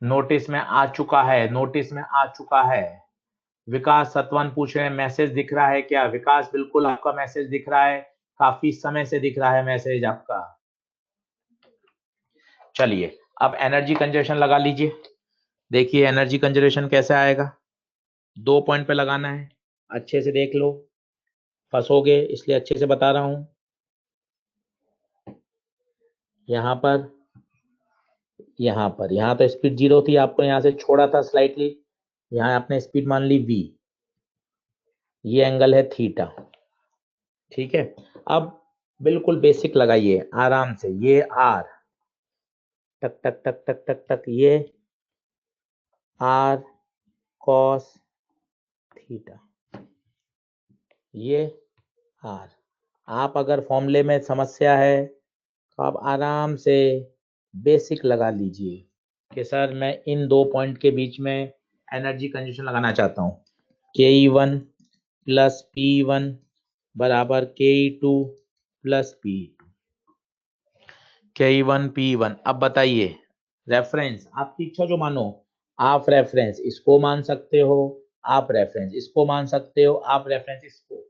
नोटिस में आ चुका है, नोटिस में आ चुका है। विकास सतवन पूछ रहे हैं मैसेज दिख रहा है क्या? विकास बिल्कुल आपका मैसेज दिख रहा है, काफी समय से दिख रहा है मैसेज आपका। चलिए अब एनर्जी कंजर्वेशन लगा लीजिए। देखिए एनर्जी कंजर्वेशन कैसे आएगा। 2 पॉइंट पे लगाना है, अच्छे से देख लो, फंसोगे इसलिए अच्छे से बता रहा हूं। यहाँ पर, यहाँ तो स्पीड 0 थी, आपको यहाँ से छोड़ा था स्लाइटली, यहाँ आपने स्पीड मान ली v, ये एंगल है थीटा। ठीक है, अब बिल्कुल बेसिक लगाइए आराम से। ये r, टक टक टक टक टक टक, ये r cos थीटा, ये r। आप अगर फॉर्मूले में समस्या है तो आप आराम से बेसिक लगा लीजिए कि सर मैं इन 2 पॉइंट के बीच में एनर्जी कंजर्वेशन लगाना चाहता हूँ। ke1 प्लस p1 बराबर ke2 plus p2। ke1 p1, अब बताइए रेफरेंस आपकी इच्छा जो मानो। आप रेफरेंस इसको मान सकते हो, आप रेफरेंस इसको मान सकते हो, आप रेफरेंस इसको।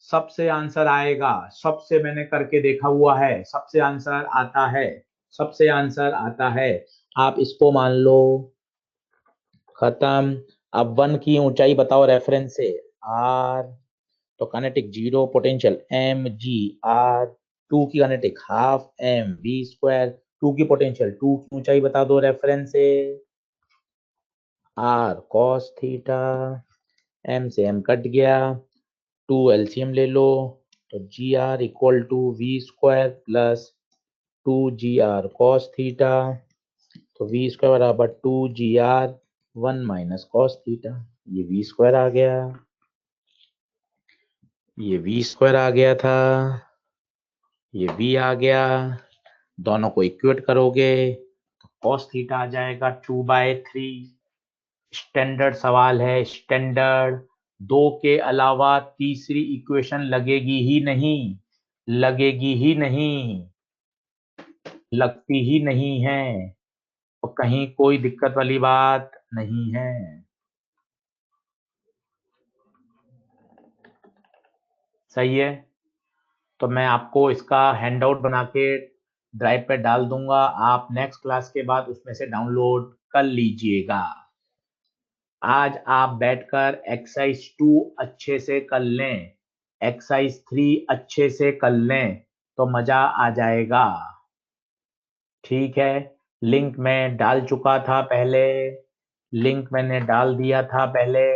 सबसे आंसर आएगा, सबसे मैंने करके देखा हुआ है, सबसे आंसर आता है, सबसे आंसर आता है। आप इसको मान लो, खत्म। अब 1 की ऊंचाई बताओ रेफरेंस से, r, तो काइनेटिक 0, पोटेंशियल mg r, 2 की kinetic half m v square, 2 की पोटेंशियल, 2 की ऊंचाई बता दो रेफरेंस से, r cos थीटा, m से m कट गया, 2 एलसीएम ले लो, तो G R equal to V square plus 2 G R cos theta, तो वी स्क्वायर बराबर 2 G R 1 minus cos theta. ये वी स्क्वायर आ गया, ये वी स्क्वायर आ गया था, ये v आ गया। दोनों को इक्वेट करोगे तो cos थीटा आ जाएगा 2/3। स्टैंडर्ड सवाल है, स्टैंडर्ड। 2 के अलावा तीसरी इक्वेशन लगेगी ही नहीं, लगेगी ही नहीं, लगती ही नहीं है, तो कहीं कोई दिक्कत वाली बात नहीं है। सही है, तो मैं आपको इसका हैंडआउट बना के ड्राइव पे डाल दूंगा, आप नेक्स्ट क्लास के बाद उसमें से डाउनलोड कर लीजिएगा। आज आप बैठकर एक्सरसाइज 2 अच्छे से कर लें, एक्सरसाइज 3 अच्छे से कर लें, तो मजा आ जाएगा। ठीक है, लिंक मैं डाल चुका था पहले, लिंक मैंने डाल दिया था पहले,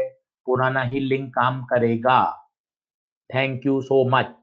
पुराना ही लिंक काम करेगा। Thank you so much.